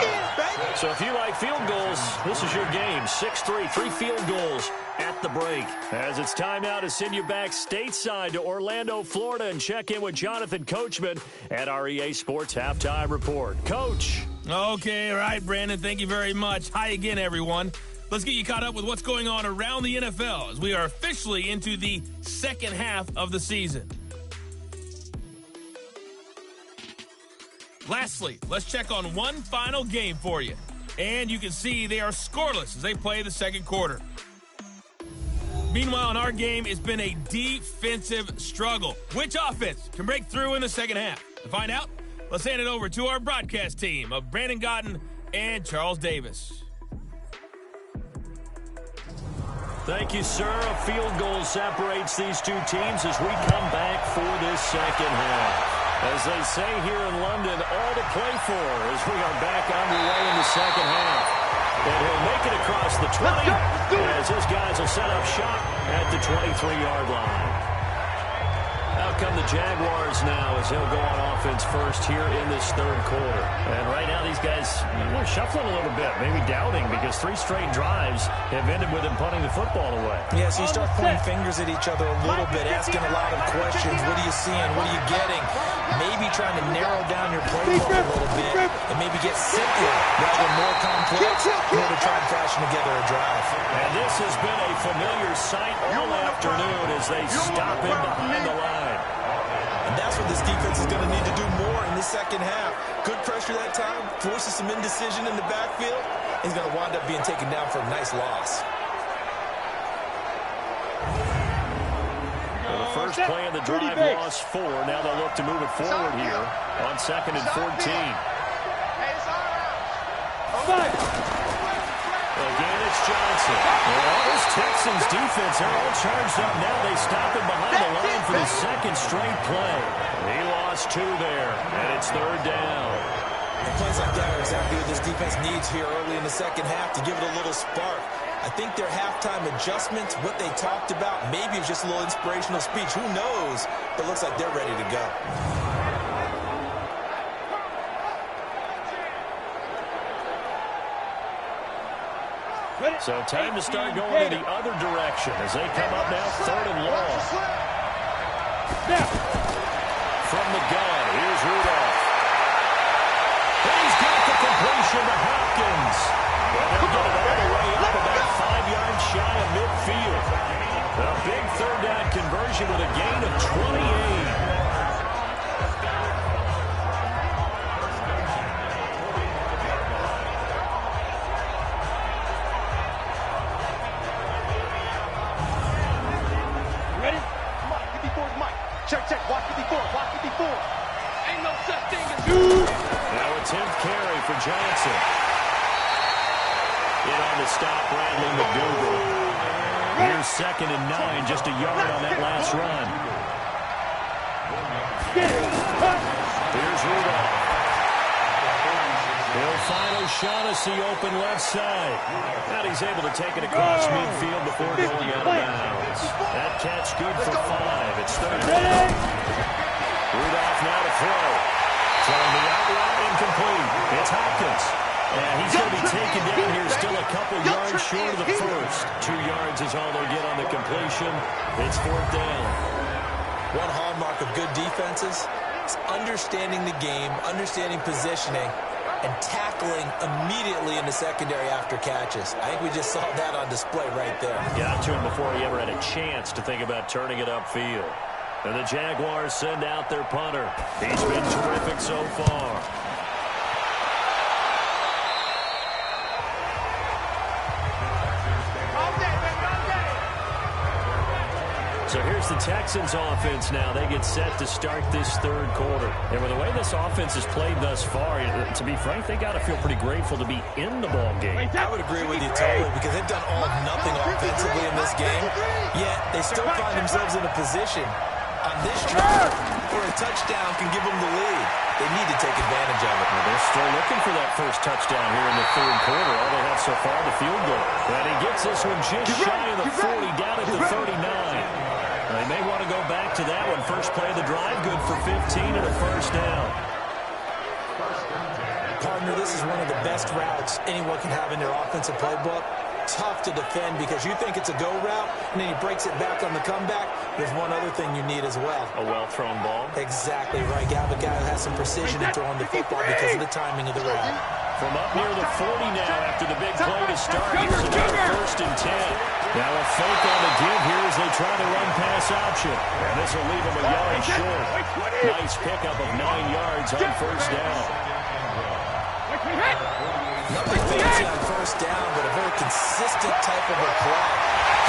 [SPEAKER 5] So if you like field goals, this is your game. 6-3, 3 field goals at the break. As it's time now to send you back stateside to Orlando, Florida, and check in with Jonathan Coachman at our EA Sports Halftime Report. Coach.
[SPEAKER 4] Okay, all right, Brandon, thank you very much. Hi again, everyone. Let's get you caught up with what's going on around the NFL as we are officially into the second half of the season. Lastly, let's check on one final game for you. And you can see they are scoreless as they play the second quarter. Meanwhile, in our game, it's been a defensive struggle. Which offense can break through in the second half? To find out, let's hand it over to our broadcast team of Brandon Gotten and Charles Davis.
[SPEAKER 5] Thank you, sir. A field goal separates these two teams as we come back for this second half. As they say here in London, all to play for as we are back underway in the second half. And he'll make it across the 20 as his guys will set up shop at the 23-yard line. Out come the Jaguars now as they'll go on offense first here in this third quarter. And right now these guys are shuffling a little bit, maybe doubting because 3 straight drives have ended with them punting the football away.
[SPEAKER 6] Yeah, so you start pointing fingers at each other a little bit, asking a lot of questions. What are you seeing? What are you getting? Maybe trying to narrow down your playbook a little bit and maybe get simpler rather than more complex in order to try and fashion together a drive.
[SPEAKER 5] And this has been a familiar sight all afternoon as they stop him behind the line.
[SPEAKER 6] And that's what this defense is going to need to do more in the second half. Good pressure that time, forces some indecision in the backfield. He's going to wind up being taken down for a nice loss.
[SPEAKER 5] Well, the first play of the drive lost 4. Now they'll look to move it forward here on 2nd and 14. Again, it's Johnson. Well, this Texans defense, they're all charged up now. They stop him behind the line for the second straight play. He lost 2 there, and it's 3rd down.
[SPEAKER 6] And plays like that are exactly what this defense needs here early in the second half to give it a little spark. I think their halftime adjustments, what they talked about, maybe it's just a little inspirational speech. Who knows? But it looks like they're ready to go.
[SPEAKER 5] So time to start going in the other direction as they come up now 3rd and long. From the gun, here's Rudolph. And he's got the completion to Hopkins. Well, they'll get it all the way up about 5 yards shy of midfield. A big 3rd down conversion with a gain of 28.
[SPEAKER 8] Check, watch 54, watch 54.
[SPEAKER 7] Ain't no such thing as
[SPEAKER 5] Now a 10th carry for Johnson. In on the stop, Bradley McDougal. Here's 2nd and 9, just a yard on that last run. Here's Rudolph. He'll find O'Shaughnessy open left side. And he's able to take it across midfield before going out of bounds. That catch good for 5. It's 3rd down. Rudolph now to throw. Throwing the out route incomplete. It's Hopkins. And he's going to be taken down here still a couple yards short of the first. 2 yards is all they'll get on the completion. It's 4th down.
[SPEAKER 6] One hallmark of good defenses is understanding the game, understanding positioning, and tackling immediately in the secondary after catches. I think we just saw that on display right there.
[SPEAKER 5] Got to him before he ever had a chance to think about turning it upfield. And the Jaguars send out their punter. He's been terrific so far. So here's the Texans offense now. They get set to start this third quarter. And with the way this offense has played thus far, to be frank, they got to feel pretty grateful to be in the ball game.
[SPEAKER 6] I would agree with you totally because they've done all of nothing offensively in this game. Yet they still find themselves in a position on this drive where a touchdown can give them the lead. They need to take advantage of it.
[SPEAKER 5] Well, they're still looking for that first touchdown here in the third quarter. All they have so far, the field goal. And he gets this one just shy of the 40, down at the 39. They may want to go back to that one. First play of the drive, good for 15 and a first down.
[SPEAKER 6] Partner, this is one of the best routes anyone can have in their offensive playbook. tough to defend because you think it's a go route, and then he breaks it back on the comeback. There's one other thing you need as well.
[SPEAKER 5] A well-thrown ball.
[SPEAKER 6] Exactly right. You have a guy who has some precision in throwing the football because of the timing of the route.
[SPEAKER 5] From up near the 40 now after the big play to start. Here's another 1st and 10. Now a fake on the give here as they try to run pass option. And this will leave him a yard short. Nice pickup of 9 yards on 1st down.
[SPEAKER 6] Nothing fancy on 1st down, but a very consistent type of a play.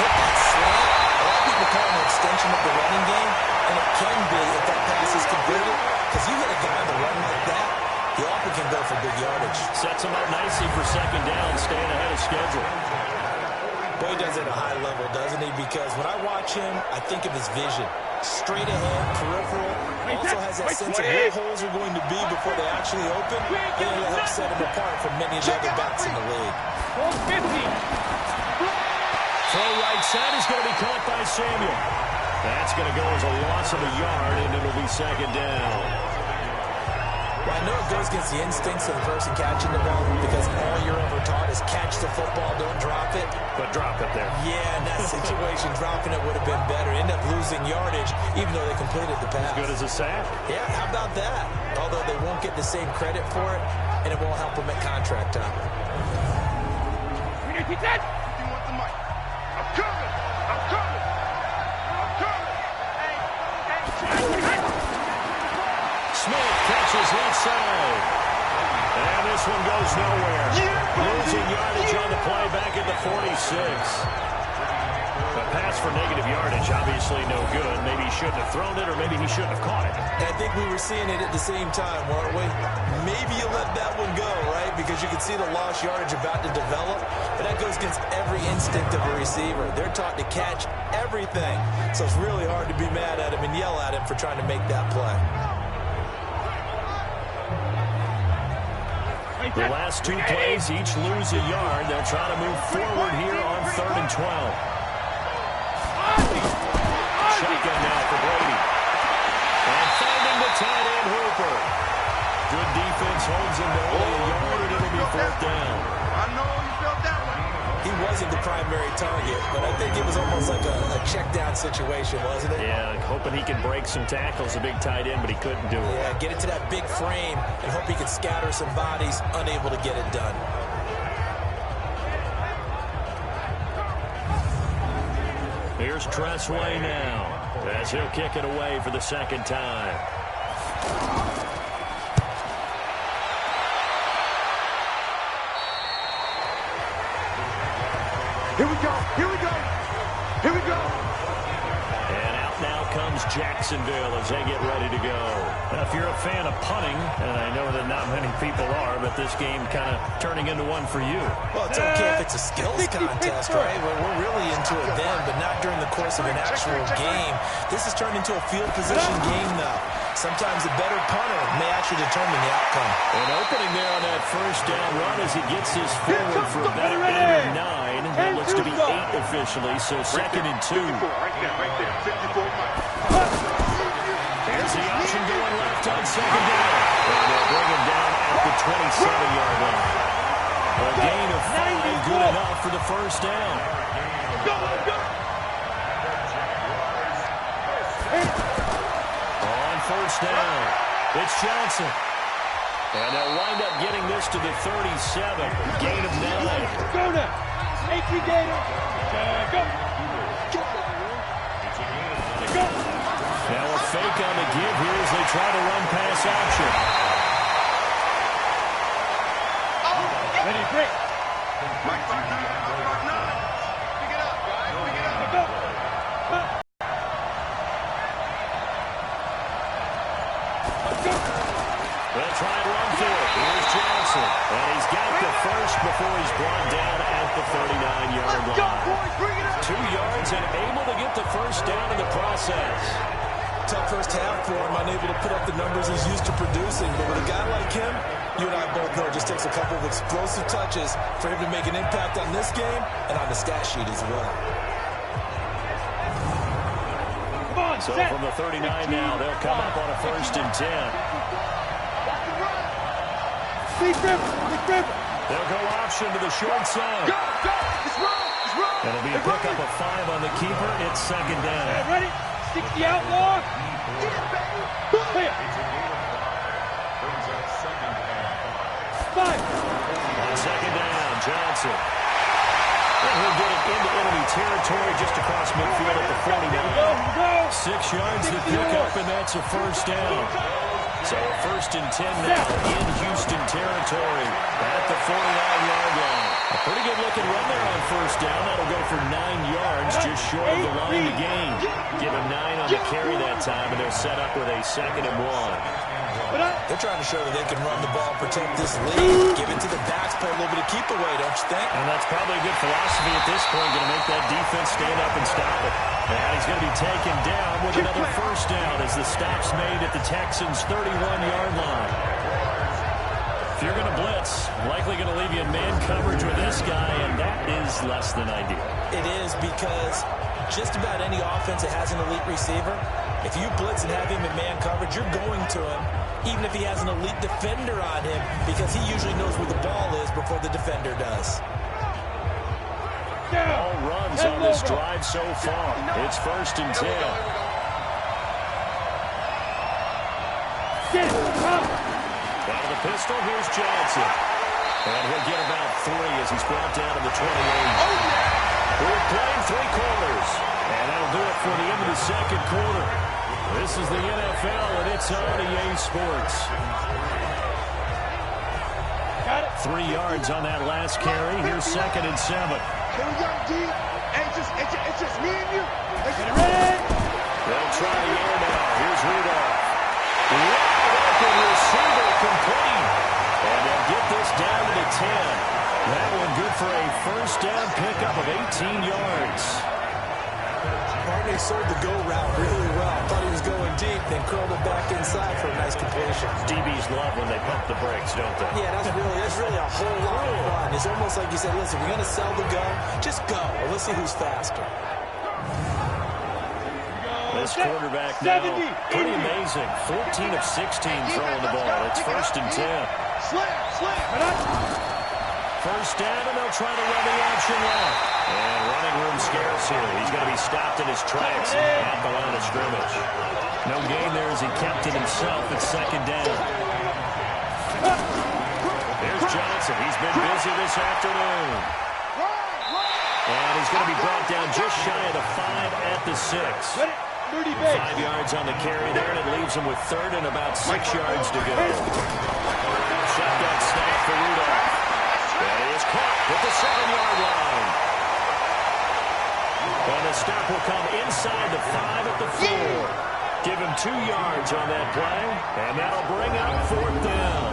[SPEAKER 6] Hit that slant. A lot of people call it an extension of the running game, and it can be if that pass is completed. Because you hit a guy on the run like that, he often can go for big yardage.
[SPEAKER 5] Sets him up nicely for 2nd down, staying ahead of schedule.
[SPEAKER 6] Boy, he does it at a high level, doesn't he? Because when I watch him, I think of his vision. Straight ahead, peripheral. Also has that sense of where holes are going to be before they actually open. And it'll help set him apart from many of the other backs in the league.
[SPEAKER 5] Throw right side is going to be caught by Samuel. That's going to go as a loss of a yard, and it'll be 2nd down.
[SPEAKER 6] Well, I know it goes against the instincts of the person catching the ball because all you're ever taught is catch the football, don't drop it.
[SPEAKER 5] But drop it there.
[SPEAKER 6] Yeah, in that situation, dropping it would have been better. End up losing yardage, even though they completed the pass.
[SPEAKER 5] As good as a sack.
[SPEAKER 6] Yeah, how about that? Although they won't get the same credit for it, and it won't help them at contract time.
[SPEAKER 7] You want the mic? I'm coming! I'm coming! I'm coming! Hey!
[SPEAKER 5] Smith catches left side. And this one goes nowhere. Losing yardage on the play back at the 46. A pass for negative yardage, obviously no good. Maybe he shouldn't have thrown it, or maybe he shouldn't have caught it.
[SPEAKER 6] I think we were seeing it at the same time, weren't we? Maybe you let that one go, right? Because you can see the lost yardage about to develop. But that goes against every instinct of a receiver. They're taught to catch everything. So it's really hard to be mad at him and yell at him for trying to make that play.
[SPEAKER 5] The last 2 plays each lose a yard. They'll try to move forward here on 3rd and 12. Shotgun now for Brady. And finding the tight end Hooper. Good defense holds him to only a yard, and it'll be 4th down.
[SPEAKER 7] I know you felt that way.
[SPEAKER 6] He wasn't the primary target, but I think it was almost like a check-down situation, wasn't it?
[SPEAKER 5] Yeah, hoping he can break some tackles, a big tight end, but he couldn't do it.
[SPEAKER 6] Yeah, get it to that big frame and hope he can scatter some bodies, unable to get it done.
[SPEAKER 5] Here's Tressway now, as he'll kick it away for the 2nd time.
[SPEAKER 7] Here we go. Here we go. Here we go.
[SPEAKER 5] And out now comes Jacksonville as they get ready to go. Now, if you're a fan of punting, and I know that not many people are, but this game kind of turning into one for you.
[SPEAKER 6] Well, it's okay if it's a skills contest, right? We're really into it then, but not during the course of an actual game. This has turned into a field position game now. Sometimes a better punter may actually determine the outcome.
[SPEAKER 5] An opening there on that 1st down run as he gets his forward for about 8 or 9. That looks to be 8 officially, so 2nd and 2.
[SPEAKER 7] Right there. 54 miles.
[SPEAKER 5] There's the option going left on 2nd down. And they'll bring him down at the 27-yard line. A gain of 5, good enough for the 1st down. On 1st down, it's Johnson. And they'll wind up getting this to the 37. Gain of 9.
[SPEAKER 7] Go now. Thank you, Gator. Go.
[SPEAKER 5] Now a fake on the give here as they try to run pass option.
[SPEAKER 7] Ready, break. Mike 9. Pick it up, guys. Pick it up. Go.
[SPEAKER 5] They'll try and run through it. Here's Johnson. And he's got the 1st before he's brought down at the 39-yard line. 2 yards and able to get the 1st down in the process.
[SPEAKER 6] Tough first half for him, unable to put up the numbers he's used to producing. But with a guy like him, you and I both know it just takes a couple of explosive touches for him to make an impact on this game and on the stat sheet as well.
[SPEAKER 5] So from the 39 now, they'll come up on a 1st and 10.
[SPEAKER 7] Big River.
[SPEAKER 5] They'll go option to the short side.
[SPEAKER 8] Go, go. It's wrong. It's wrong.
[SPEAKER 5] It'll be a pickup of 5 on the keeper. It's second down.
[SPEAKER 8] Ready? 60 outlaw. Clear. 5.
[SPEAKER 5] On second down, Johnson. And he'll get it into enemy territory just across midfield at the 49. 6 yards to pick up, and that's a first down. So first and 10 now in Houston territory at the 49-yard line. A pretty good-looking run there on first down. That'll go for 9 yards, just short of the line to gain. Give him 9 on the carry that time, and they're set up with a 2nd and 1.
[SPEAKER 6] They're trying to show that they can run the ball, protect this lead, give it to the backs, play a little bit of keep away, don't you think?
[SPEAKER 5] And that's probably a good philosophy at this point, going to make that defense stand up and stop it. And he's going to be taken down with another first down as the stop's made at the Texans' 31-yard line. If you're going to blitz, likely going to leave you in man coverage with this guy, and that is less than ideal.
[SPEAKER 6] It is, because just about any offense that has an elite receiver, if you blitz and have him in man coverage, you're going to him, even if he has an elite defender on him, because he usually knows where the ball is before the defender does.
[SPEAKER 5] All runs on this drive so far. It's first and 10. Out of the pistol, here's Johnson. And he'll get about 3 as he's brought down to the 28. We're playing 3 quarters. And that'll do it for the end of the second quarter. This is the NFL, and it's on EA Sports. 3 yards on that last carry. Here's 2nd and 7.
[SPEAKER 8] Here we go, D. It's just me and you.
[SPEAKER 5] They'll try the air now. Here's Rudolph. Wide open receiver complete. And they'll get this down to the 10. That one good for a first down pickup of 18 yards.
[SPEAKER 6] Barney sold the go route really well. Thought he was going deep, then curled it back inside for a nice completion.
[SPEAKER 5] DBs love when they pump the brakes, don't they?
[SPEAKER 6] Yeah, that's really a whole lot of fun. It's almost like you said, listen, we're going to sell the go. Just go. Let's see who's faster.
[SPEAKER 5] This quarterback now, pretty amazing. 14 of 16 throwing the ball. It's first and 10. First down, and they'll try to run the option left. And running room scarce here. He's going to be stopped in his tracks at the line of scrimmage. No gain there as he kept it himself. It's second down. There's Johnson. He's been busy this afternoon. And he's going to be brought down just shy of the 5 at the 6. 5 yards on the carry there, and it leaves him with 3rd and about 6 yards to go. Shotgun snap for Rudolph. And he is caught at the 7-yard line. And the stop will come inside the 5 at the 4. Give him 2 yards on that play, and that'll bring up 4th down.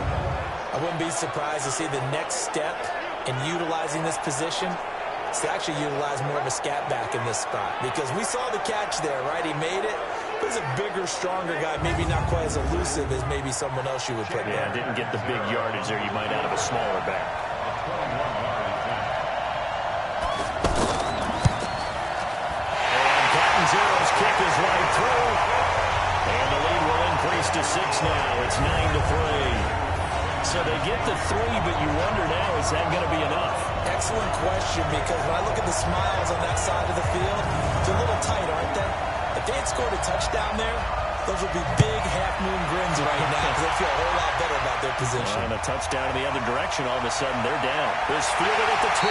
[SPEAKER 6] I wouldn't be surprised to see the next step in utilizing this position to actually utilize more of a scat back in this spot, because we saw the catch there, right? He made it. He's a bigger, stronger guy, maybe not quite as elusive as maybe someone else you would put there.
[SPEAKER 5] Yeah, didn't get the big yardage there you might out of a smaller back. And Catanzaro's kick is right through. And the lead will increase to 6 now. It's 9-3. So they get the 3, but you wonder now, is that going to be enough?
[SPEAKER 6] Excellent question, because when I look at the smiles on that side of the field, they're a little tight, aren't they? If they had scored a touchdown there, those would be big half-moon grins right now, because they feel a whole lot better about their position.
[SPEAKER 5] And a touchdown in the other direction, all of a sudden they're down. It's fielded at the 2.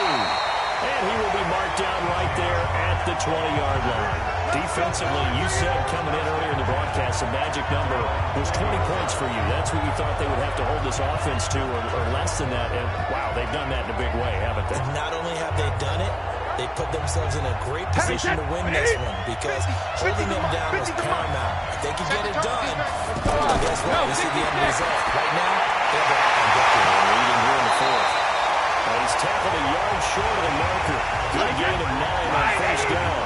[SPEAKER 5] And he will be marked down right there at the 20-yard line. Defensively, you said coming in earlier in the broadcast, the magic number was 20 points for you. That's what you thought they would have to hold this offense to, or less than that. And, wow, they've done that in a big way, haven't they?
[SPEAKER 6] And not only have they done it, they put themselves in a great position to win this one, because holding them down was paramount. If they can get it done, well, guess what? We see the end result. Right now, they're
[SPEAKER 5] leading here in the 4th. He's tackled a yard short of the marker. Good gain of 9 on first down.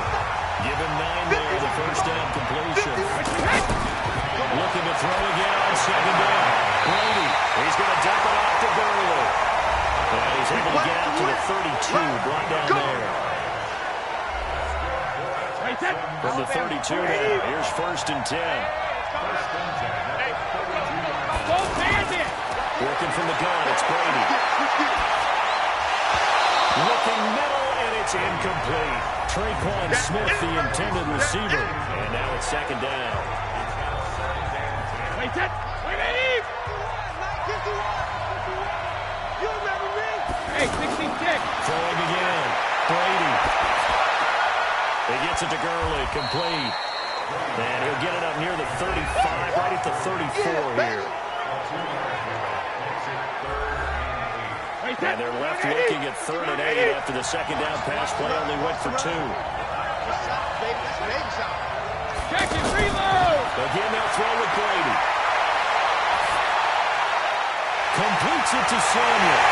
[SPEAKER 5] Give him 9 there, the first down completion. Looking to throw again on second down. Brady, he's going to dump it off to Gurley. And he's able to get out to the 32, brought down there. From the 32 now, here's first and 10. Working from the gun, it's Brady. Looking middle, and it's incomplete. Traquan Smith, the intended receiver. And now it's second down.
[SPEAKER 8] Wait, you remember me? Hey, 16-kick.
[SPEAKER 5] Throwing again. Brady. He gets it to Gurley, complete. And he'll get it up near the 35, right at the 34 here. And they're left looking at 3rd and 8 after the second down pass play only went for 2. Again, they'll throw with Brady. Completes it to Samuel.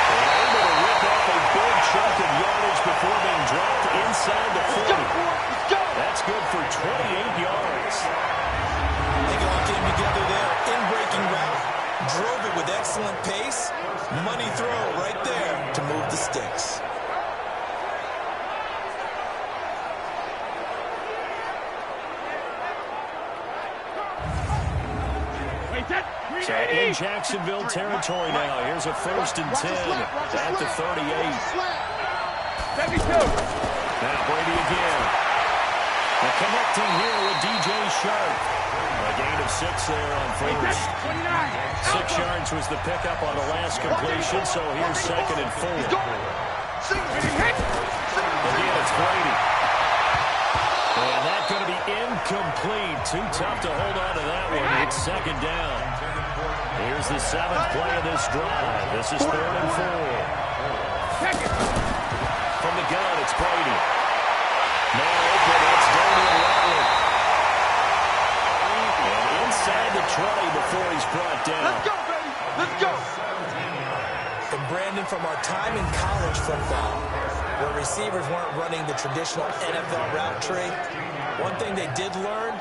[SPEAKER 5] And able to rip off a big chunk of yardage before being dropped inside the 40. That's good for 28 yards.
[SPEAKER 6] They all came together there in breaking route. Drove it with excellent pace. Money throw right there to move the sticks.
[SPEAKER 5] So in Jacksonville territory now. Here's a 1st and 10 at the 38. Now Brady again. Connecting here with DJ Sharp. A gain of 6 there on 1st. 6 yards was the pickup on the last completion, so here's 2nd and 4. Again, it's Brady. And that's going to be incomplete. Too tough to hold on to that one. It's 2nd down. Here's the 7th play of this drive. This is 3rd and 4. From the gun, it's Brady. Now open, it's Damian Ratley. And inside the 20 before he's brought down.
[SPEAKER 8] Let's go, baby. Let's go.
[SPEAKER 6] And Brandon, from our time in college football, where receivers weren't running the traditional NFL route tree, one thing they did learn,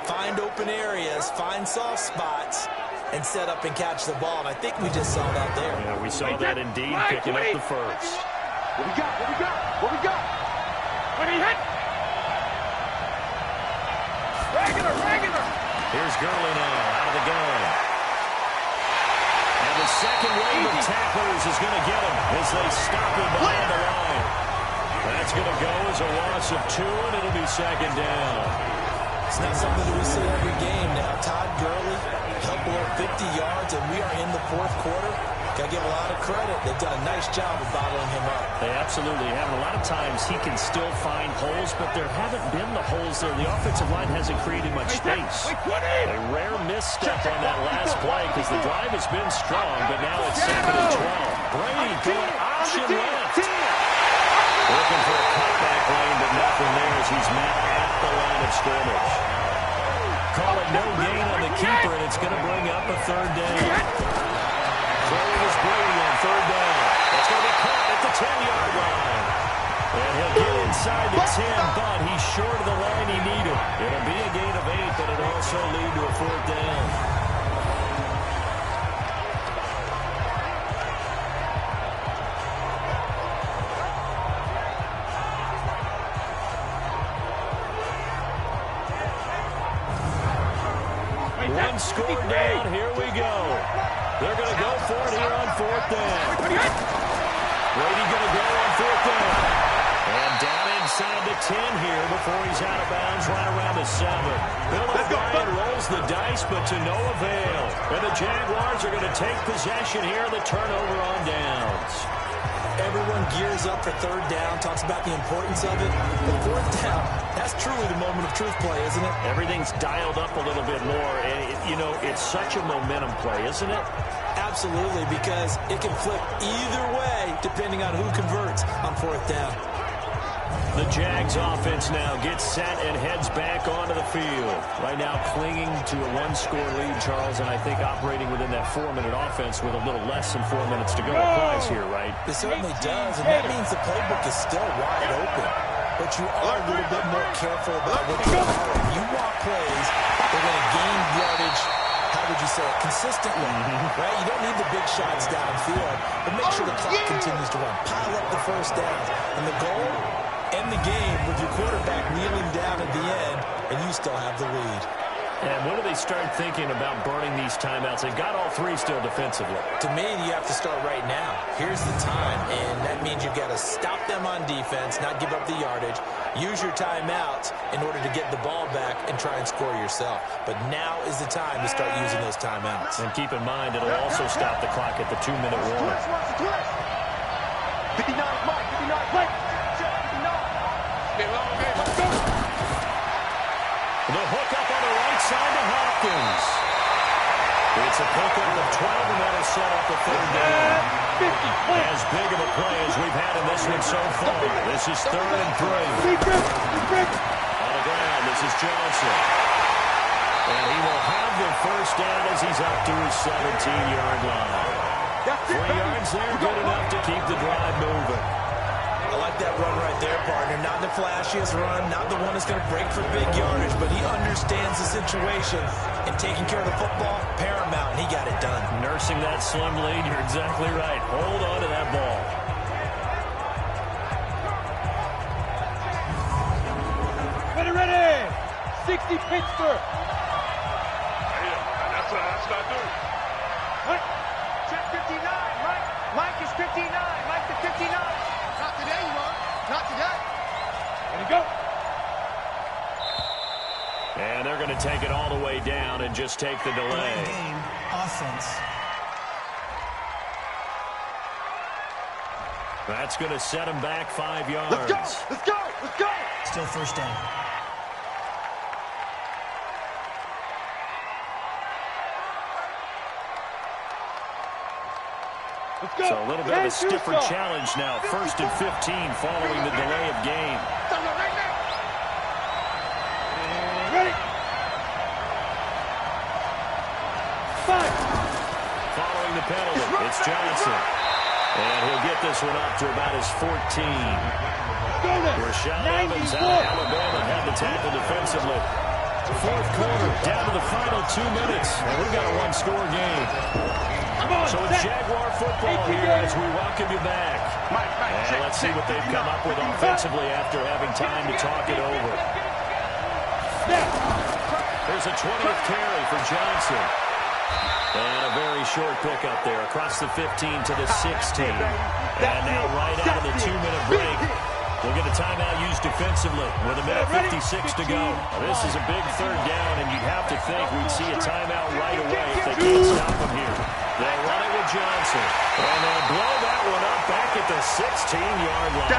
[SPEAKER 6] find open areas, find soft spots, and set up and catch the ball. And I think we just saw that there.
[SPEAKER 5] Yeah, we saw that indeed, picking up the 1st.
[SPEAKER 8] What we got? What we got? What we got? What he hit? Regular.
[SPEAKER 5] Here's Gurley now, out of the gun. And the second wave of tacklers is going to get him as they stop him behind the line. That's going to go as a loss of 2, and it'll be 2nd down.
[SPEAKER 6] It's not something that we see every game now. Todd Gurley held below 50 yards, and we are in the 4th quarter. Got to give a lot of credit. They've done a nice job of bottling him up.
[SPEAKER 5] They absolutely have. And a lot of times he can still find holes, but there haven't been the holes there. The offensive line hasn't created much space. A rare misstep on that last play because the drive has been strong, but now it's 2nd and 12. Brady going option left. Looking for a cutback lane, but nothing there as he's met at the line of scrimmage. Call it no gain on the keeper, and it's going to bring up a 3rd down. Throwing is Brady on 3rd down. That's going to be caught at the 10-yard line. And he'll get inside the 10, but he's short of the line he needed. It'll be a gain of 8, but it'll also lead to a 4th down. One score down. Here we go. They're going to go for it here on 4th down. Brady going to go on 4th down. And down inside the 10 here before he's out of bounds right around the 7. Bill O'Brien rolls the dice, but to no avail. And the Jaguars are going to take possession here, the turnover on downs.
[SPEAKER 6] Everyone gears up for 3rd down, talks about the importance of it. But 4th down, that's truly the moment of truth play, isn't it?
[SPEAKER 5] Everything's dialed up a little bit more. You know, it's such a momentum play, isn't it?
[SPEAKER 6] Absolutely, because it can flip either way depending on who converts on 4th down.
[SPEAKER 5] The Jags offense now gets set and heads back onto the field. Right now clinging to a 1-score lead, Charles, and I think operating within that 4-minute offense with a little less than 4 minutes to go applies here, right?
[SPEAKER 6] It certainly does, and that means the playbook is still wide open. But you are a little bit more careful about what you are. If you want plays, they're going to gain yardage, how would you say it, consistently, right? You don't need the big shots downfield, but make sure the clock continues to run. Pile up the 1st downs. And the goal, end the game with your quarterback kneeling down at the end, and you still have the lead.
[SPEAKER 5] And when do they start thinking about burning these timeouts? They've got all three still defensively.
[SPEAKER 6] To me, you have to start right now. Here's the time, and that means you've got to stop them on defense, not give up the yardage, use your timeouts in order to get the ball back and try and score yourself. But now is the time to start using those timeouts.
[SPEAKER 5] And keep in mind, it'll also stop the clock at the 2-minute warning.
[SPEAKER 8] 59, Mike, 59, Mike. 59. Let's go.
[SPEAKER 5] The hookup on the right side to Hopkins. It's a pickup of 12, and that'll set up a third down. As big of a play as we've had in this one so far. This is 3rd and 3. On the ground, this is Johnson. And he will have the first down as he's up to his 17-yard line. 3 yards there, good enough to keep the drive moving.
[SPEAKER 6] I like that run right there, partner. Not the flashiest run, not the one that's going to break for big yardage, but he understands the situation, and taking care of the football, paramount, and he got it done.
[SPEAKER 5] Nursing that slim lead, you're exactly right. Hold on to that ball.
[SPEAKER 8] Ready. 60 Pittsburgh.
[SPEAKER 7] That's what I do.
[SPEAKER 8] Mike. Check 59, Mike. Mike is 59. Mike to 59. Not today, you are. Not today. Ready, go.
[SPEAKER 5] And they're going to take it all the way down and just take the delay.
[SPEAKER 9] Game offense.
[SPEAKER 5] That's going to set him back 5 yards.
[SPEAKER 8] Let's go. Let's go. Let's go.
[SPEAKER 9] Still first down.
[SPEAKER 8] Let's go.
[SPEAKER 5] So a little bit of a stiffer challenge now. 1st and 15 following the delay of game.
[SPEAKER 8] Ready. 5.
[SPEAKER 5] Following the penalty, it's Johnson. And he'll get this one up to about his 14. Rashad Evans out of Alabama had the tackle defensively. 4th quarter, down to the final 2 minutes. And we've got a one-score game. So it's Jaguar football here as we welcome you back. And let's see what they've come up with offensively after having time to talk it over. There's a 20th carry for Johnson. And a very short pickup there across the 15 to the 16. And now right out of the 2-minute break, we'll get a timeout used defensively with a minute 56 to go. This is a big 3rd down, and you'd have to think we'd see a timeout right away if they can't stop him here. They'll run it with Johnson. And they'll blow that one up back at the 16-yard line.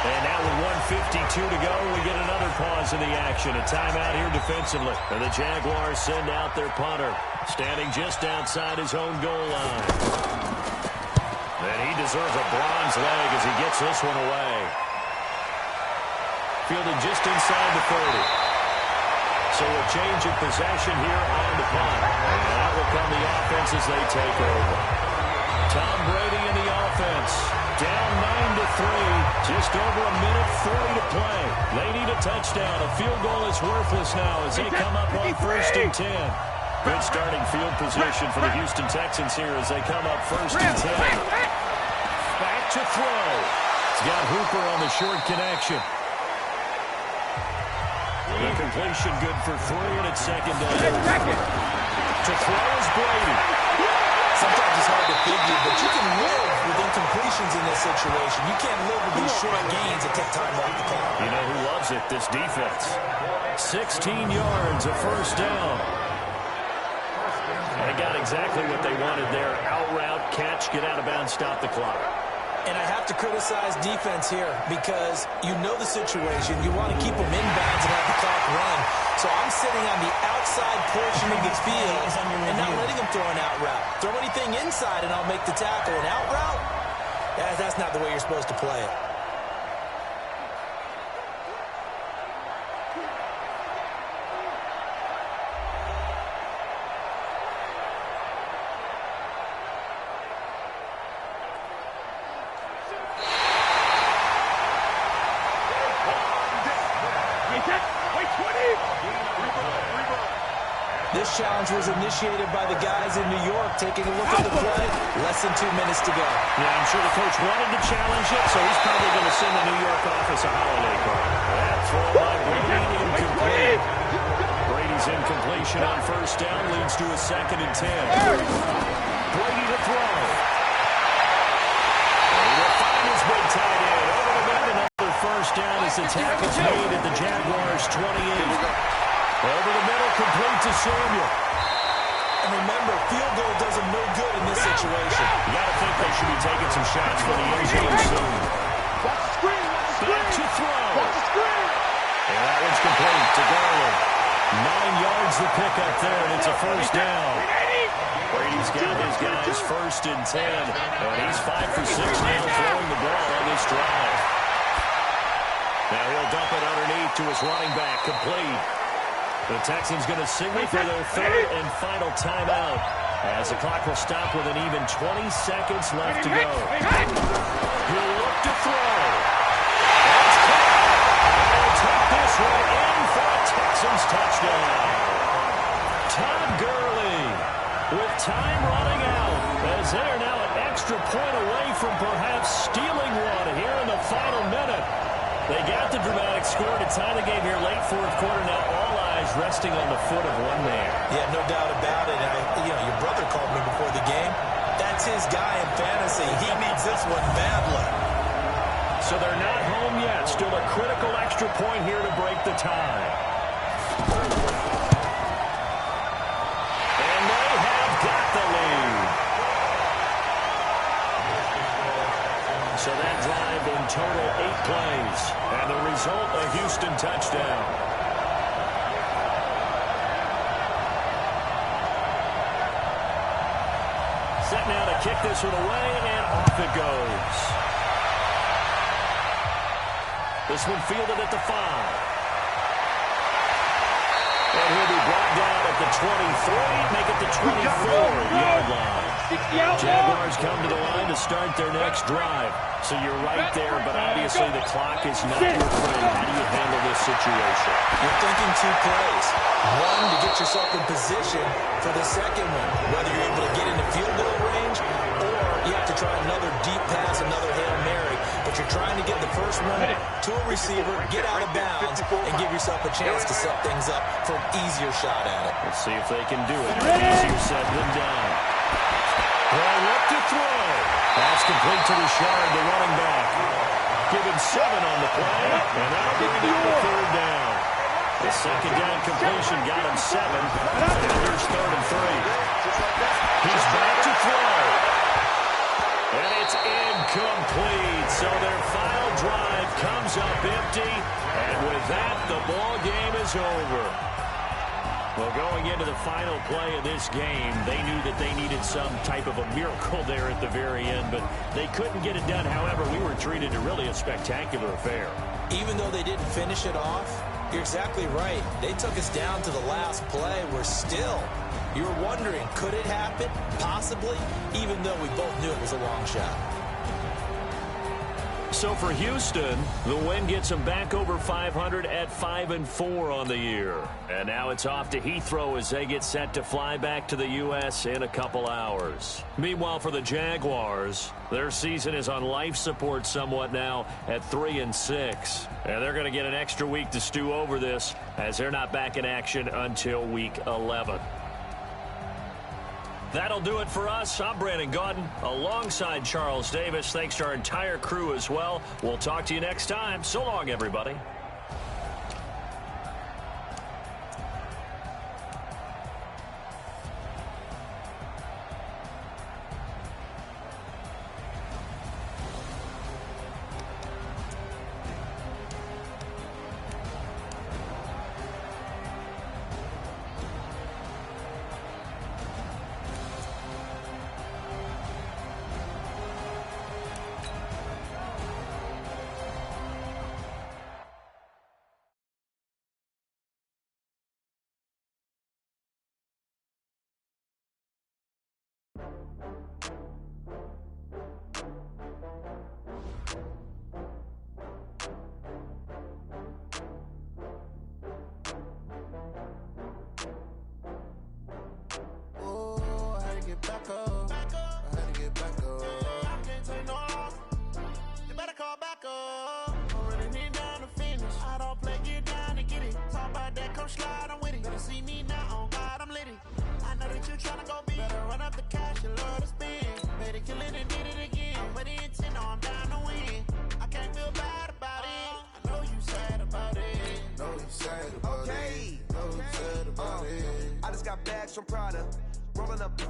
[SPEAKER 5] And now with 1:52 to go, we get another pause in the action. A timeout here defensively. And the Jaguars send out their punter, standing just outside his own goal line. And he deserves a bronze leg as he gets this one away. Fielded just inside the 30. So a change of possession here on the punt. And that will come the offense as they take over. Tom Brady in the offense. Down 9-3. Just over a minute 40 to play. They need a touchdown. A field goal is worthless now as they come up on 1st and 10. Good starting field position for the Houston Texans here as they come up 1st and 10. Back to throw. He's got Hooper on the short connection. The completion good for 3, and it's 2nd down. To throw is Brady.
[SPEAKER 6] Sometimes it's hard to figure, but you can live with incompletions in this situation. You can't live with these short gains that take time off the clock.
[SPEAKER 5] You know who loves it? This defense. 16 yards, a 1st down. They got exactly what they wanted there. Out route, catch, get out of bounds, stop the clock.
[SPEAKER 6] And I have to criticize defense here because you know the situation. You want to keep them inbounds and have the clock run. So I'm sitting on the outside portion of the field and not letting them throw an out route. Throw anything inside and I'll make the tackle. An out route? That's not the way you're supposed to play it. This challenge was initiated by the guys in New York. Taking a look at the play, less than 2 minutes to go.
[SPEAKER 5] Yeah, I'm sure the coach wanted to challenge it, so he's probably going to send the New York office a holiday card. That throw by Brady incomplete. Brady's incompletion on first down, leads to a 2nd and 10. Brady to throw. He will find his big tight end. Over the middle, another first down as the tackle's made at the Jaguars' 28. Over the middle, complete to Samuel.
[SPEAKER 6] And remember, field goal does them no good in this situation.
[SPEAKER 5] You got to think they should be taking some shots for the end zone soon.
[SPEAKER 8] Watch the screen.
[SPEAKER 5] Back to throw.
[SPEAKER 8] Watch the screen.
[SPEAKER 5] And that one's complete to Garland. 9 yards the pick up there, and it's a first down. Brady's got his guys 1st and 10, and he's 5 for 6 now throwing the ball on this drive. Now he'll dump it underneath to his running back, complete. The Texans going to signal for their 3rd and final timeout as the clock will stop with an even 20 seconds left to go. He'll look to throw. That's caught. He'll take this one in for a Texans touchdown. Todd Gurley with time running out as they are now an extra point away from perhaps stealing one here in the final minute. They got the dramatic score to tie the game here late 4th quarter. Now all eyes resting on the foot of one man.
[SPEAKER 6] Yeah, no doubt about it. Your brother called me before the game. That's his guy in fantasy. He needs this one badly.
[SPEAKER 5] So they're not home yet. Still a critical extra point here to break the tie. And they have got the lead. So that drive in total 8 plays. And the result, a Houston touchdown. Set now to kick this one away, and off it goes. This one fielded at the 5. And he'll be brought down at the 23, make it the 24-yard line. Jaguars come to the line to start their next drive. So you're right there, but obviously the clock is not your friend. How do you handle this situation?
[SPEAKER 6] You're thinking 2 plays. One, to get yourself in position for the second one, whether you're able to get into field goal range or you have to try another deep pass, another Hail Mary. But you're trying to get the first one to a receiver, get out of bounds, and give yourself a chance to set things up for an easier shot at it.
[SPEAKER 5] Let's see if they can do it. Easier said than done. Well, look to throw. That's complete to Richard, the running back. Given 7 on the play, and that'll bring him to 3rd down. The 2nd down completion got him 7, and here's 3rd and 3. He's back to throw. And it's incomplete. So their final drive comes up empty, and with that, the ball game is over. Well, going into the final play of this game, they knew that they needed some type of a miracle there at the very end, but they couldn't get it done. However, we were treated to really a spectacular affair.
[SPEAKER 6] Even though they didn't finish it off, you're exactly right. They took us down to the last play. We're still, you're wondering, could it happen? Possibly, even though we both knew it was a long shot.
[SPEAKER 5] So for Houston, the win gets them back over 500 at 5-4 on the year. And now it's off to Heathrow as they get set to fly back to the U.S. in a couple hours. Meanwhile, for the Jaguars, their season is on life support somewhat now at 3-6. And they're going to get an extra week to stew over this as they're not back in action until week 11. That'll do it for us. I'm Brandon Gaudin alongside Charles Davis. Thanks to our entire crew as well. We'll talk to you next time. So long, everybody.
[SPEAKER 10] Better kill it and did it again. I'm with the intent, no, I'm down to win. I can't feel bad about it. I know you sad about it.
[SPEAKER 11] Know you sad about it. Know you sad about it.
[SPEAKER 12] I just got bags from Prada. Rolling up.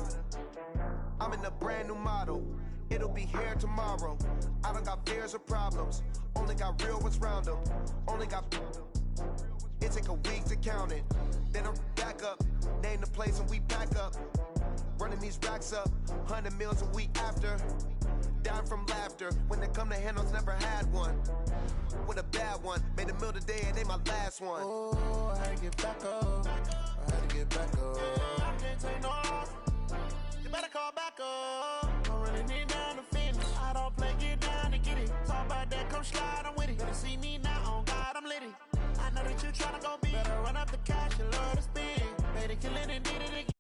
[SPEAKER 12] I'm in a brand new model. It'll be here tomorrow. I don't got fears or problems. Only got real ones round them. Only got. It take a week to count it. Then I'm back up. Name the place and we pack up. Running these racks up. 100 meals a week after. Down from laughter. When they come to handles, never had one. With a bad one. Made a meal today and they my last one.
[SPEAKER 11] Oh, I had to get back up. I had to get back up.
[SPEAKER 10] I can't take no loss. You better call back up. I'm running it down the finish. I don't play, get down to get it. Talk about that, come slide, I'm with it. Better see me now, on God, I'm litty. I know that you tryna go big. Better run up the cash, you love to spend. Better kill it and did it again.